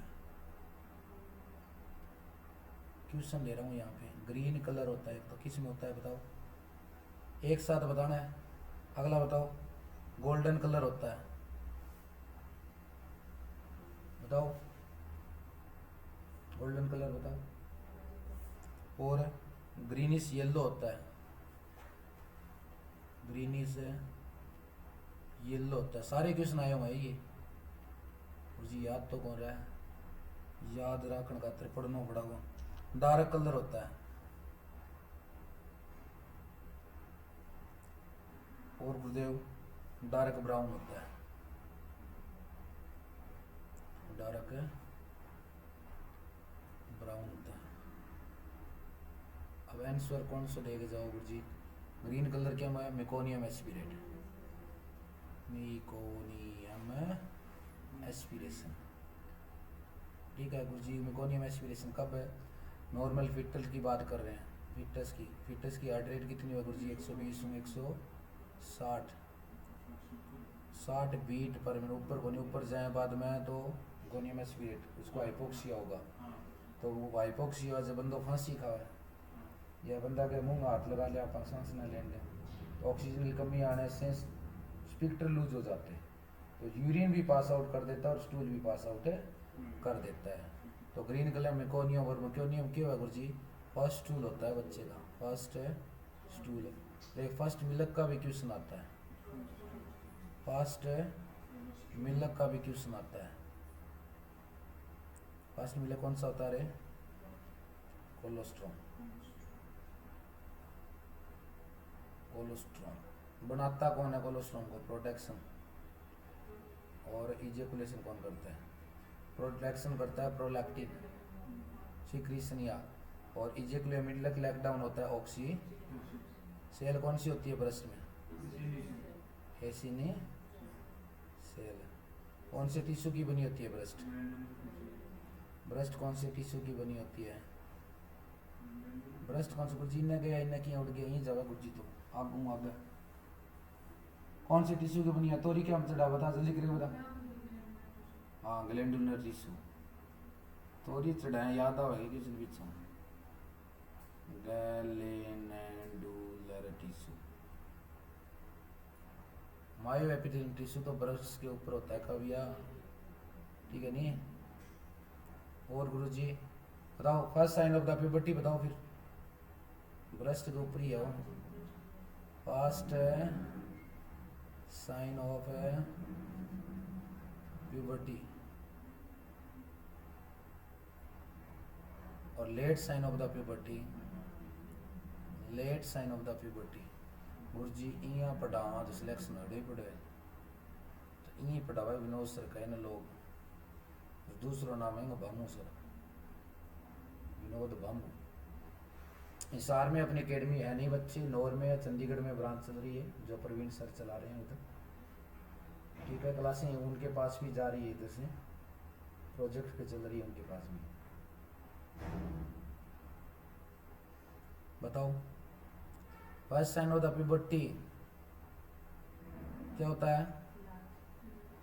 क्वेश्चन ले रहा हूँ यहाँ पे। ग्रीन कलर होता है तो किस में होता है बताओ, एक साथ बताना है। अगला बताओ, गोल्डन कलर होता है, बताओ गोल्डन कलर बताओ। और ग्रीनिश येलो होता है, ग्रीनिश येलो होता है। सारे क्वेश्चन आए हुए हैं ये, और जी याद तो कौन रहा है, याद रखने का पढ़ना पड़ा हुआ। डार्क कलर होता है, और गुरुदेव डार्क ब्राउन होता है, डार्क ब्राउन होता है। अब आंसर कौन सा लेके जाओ गुरु जी? ग्रीन कलर क्या है? Meconium aspirate, meconium aspiration. ठीक है गुरु जी, मेकोनियम एस्पिरेशन कब है? नॉर्मल फिटल की बात कर रहे हैं, फिटस की हार्ट रेट कितनी है गुरु जी? 120 160 60 बीट पर मिनट। ऊपर को नहीं, ऊपर जाए बाद में तो मेकोनियम एस्पिरेट, उसको हाइपोक्सिया होगा। तो वो हाइपोक्सिया जब बंदो फांसी खावे या बंदा के मुंह में हाथ लगा लिया, अपन सांस न लेने, तो ऑक्सीजन की कमी आने से स्पिक्टर लूज हो जाते हैं, तो यूरिन भी पास आउट कर देता है और स्टूल भी पास आउट कर देता है। तो ग्रीन कलर मेकोनियम, और मेकोनियम क्यों है गुरु जी? फर्स्ट स्टूल होता है बच्चे का, फर्स्ट स्टूल। एक फर्स्ट मिल्क का भी क्वेश्चन आता है, फर्स्ट मिल्क का भी क्वेश्चन आता है। फर्स्ट मिल्क कौन सा होता है रे? कोलोस्ट्रॉम। कोलोस्ट्रॉम बनाता कौन है? कोलोस्ट्रॉम को प्रोटेक्शन। और इजेकुलेशन कौन करता है? प्रोटेक्शन करता है प्रोलैक्टिन सिक्रीशनिया। और इजेकुलेट मिल्क लैक डाउन होता है ऑक्सी। सेल कौन सी होती है ब्रेस्ट में? एसिनी सेल। कौन से टिश्यू की बनी होती है ब्रेस्ट? ब्रेस्ट कौन से टिश्यू की बनी होती है? ब्रेस्ट कौन से? गुरुजी ने गया, इन्हें किया उड़ गया, यही जगह गुरुजी तो आगू आगे। कौन से टिश्यू की बनी है? तोरी क्या चढ़ा बता, जल्दी करिए बता। हाँ ग्लैंडुलर टिश्यू, तोरी चढ़ाए याद आएगी किस पीछे। Glandular tissue. Myoepithelial tissue तो ब्रेस्ट के ऊपर होता है कविया, ठीक है नहीं? और गुरुजी बताओ first sign of the puberty बताओ फिर। ब्रेस्ट के ऊपर ही है वो, फर्स्ट साइन ऑफ प्यूबर्टी। और late sign of the puberty, late sign of the puberty. Guruji इं पढ़ावा तो सिलेक्शन अड़े पड़े, तो इं पढ़ावा विनोद सर कहे ना लोग। दूसरा नाम है बामू सर, विनोद भामू। हिसार में अपनी एकेडमी है नहीं बच्चे, नौर में है, चंडीगढ़ में ब्रांच चल रही है जो प्रवीण सर चला रहे हैं उधर। ठीक है, क्लासें उनके पास भी जा रही है, इधर से प्रोजेक्ट पे चल रही है उनके पास भी। बताओ first sign of the puberty क्या होता है?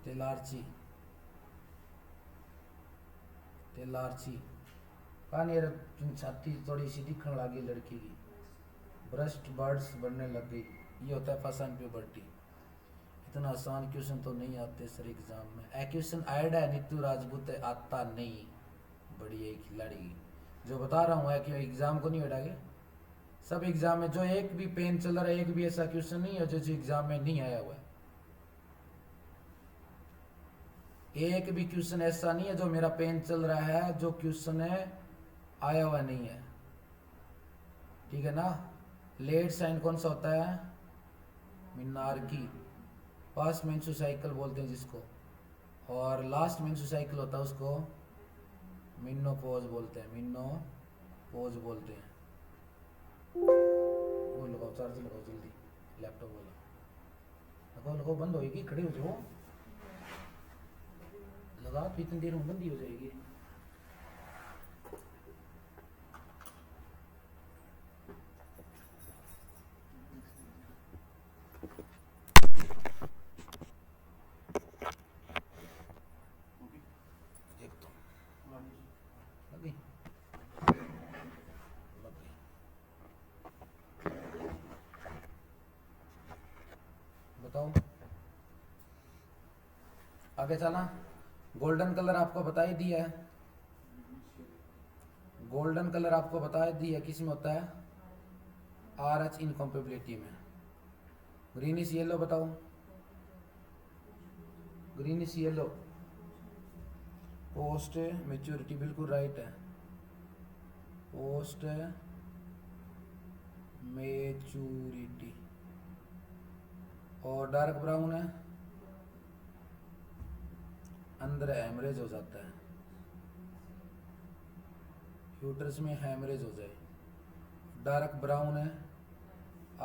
तेलारची। तेलारची कान यार छाती थोड़ी सी दिखने लगी लड़की की, ब्रेस्ट बर्ड्स बढ़ने लग गई, ये होता है फर्स्ट साइन प्यूबर्टी। इतना आसान क्वेश्चन तो नहीं आते सर एग्जाम में। ए क्वेश्चन आएडा है नीतू राजपूत आता नहीं, बढ़िया खिलाड़ी जो बता रहा हूँ है कि एग्जाम को नहीं हटागे। सब एग्जाम में जो एक भी पेन चल रहा है, एक भी ऐसा क्वेश्चन नहीं है जो एग्जाम में नहीं आया हुआ है। एक भी क्वेश्चन ऐसा नहीं है जो मेरा पेन चल रहा है जो क्वेश्चन है आया हुआ नहीं है। ठीक है ना। लेट साइन कौन सा होता है? मीनार की। फर्स्ट मेंसु साइकिल बोलते हैं जिसको, और लास्ट मेंसु साइकिल होता है उसको मिनोपॉज बोलते हैं। मिनोपॉज बोलते हैं। वो लगाओ, चार्ज लगाओ जल्दी, लैपटॉप वाला लगाओ। लगाओ, बंद होएगी, खड़े हो जाओ, लगा तो इतनी देर में बंद ही हो जाएगी। बताओ आगे चला। गोल्डन कलर आपको बता ही दिया है, गोल्डन कलर आपको बता दिया किस में होता है? RH इनकॉम्पेबिलिटी में। ग्रीनिश येलो बताओ, ग्रीनिश येलो पोस्ट मेच्योरिटी, बिल्कुल राइट है, पोस्ट मेच्योरिटी। और डार्क ब्राउन है अंदर हेमरेज हो जाता है, यूट्रस में हेमरेज हो जाए। डार्क ब्राउन है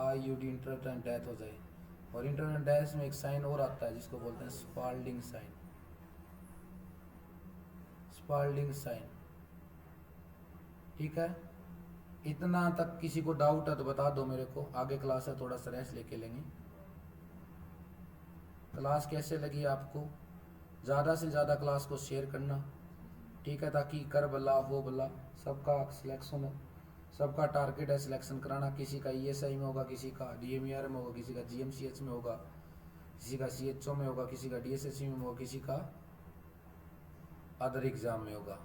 IUD इंटरनल डेथ हो जाए। और इंटरनल डेथ में एक साइन और आता है जिसको बोलते हैं स्पाल्डिंग साइन। Spalding sign. ठीक है, इतना तक किसी को डाउट है तो बता दो मेरे को, आगे क्लास है थोड़ा सा रेस्ट लेके लेंगे। क्लास कैसे लगी आपको? ज़्यादा से ज़्यादा क्लास को शेयर करना, ठीक है, ताकि कर भला हो भला। सबका सिलेक्शन, सबका टारगेट है सिलेक्शन कराना। किसी का ESI में होगा, किसी का DMER में होगा, किसी का GMCH में होगा, किसी का CHO में होगा, किसी का DSSC में होगा, किसी का अदर एग्ज़ाम में होगा।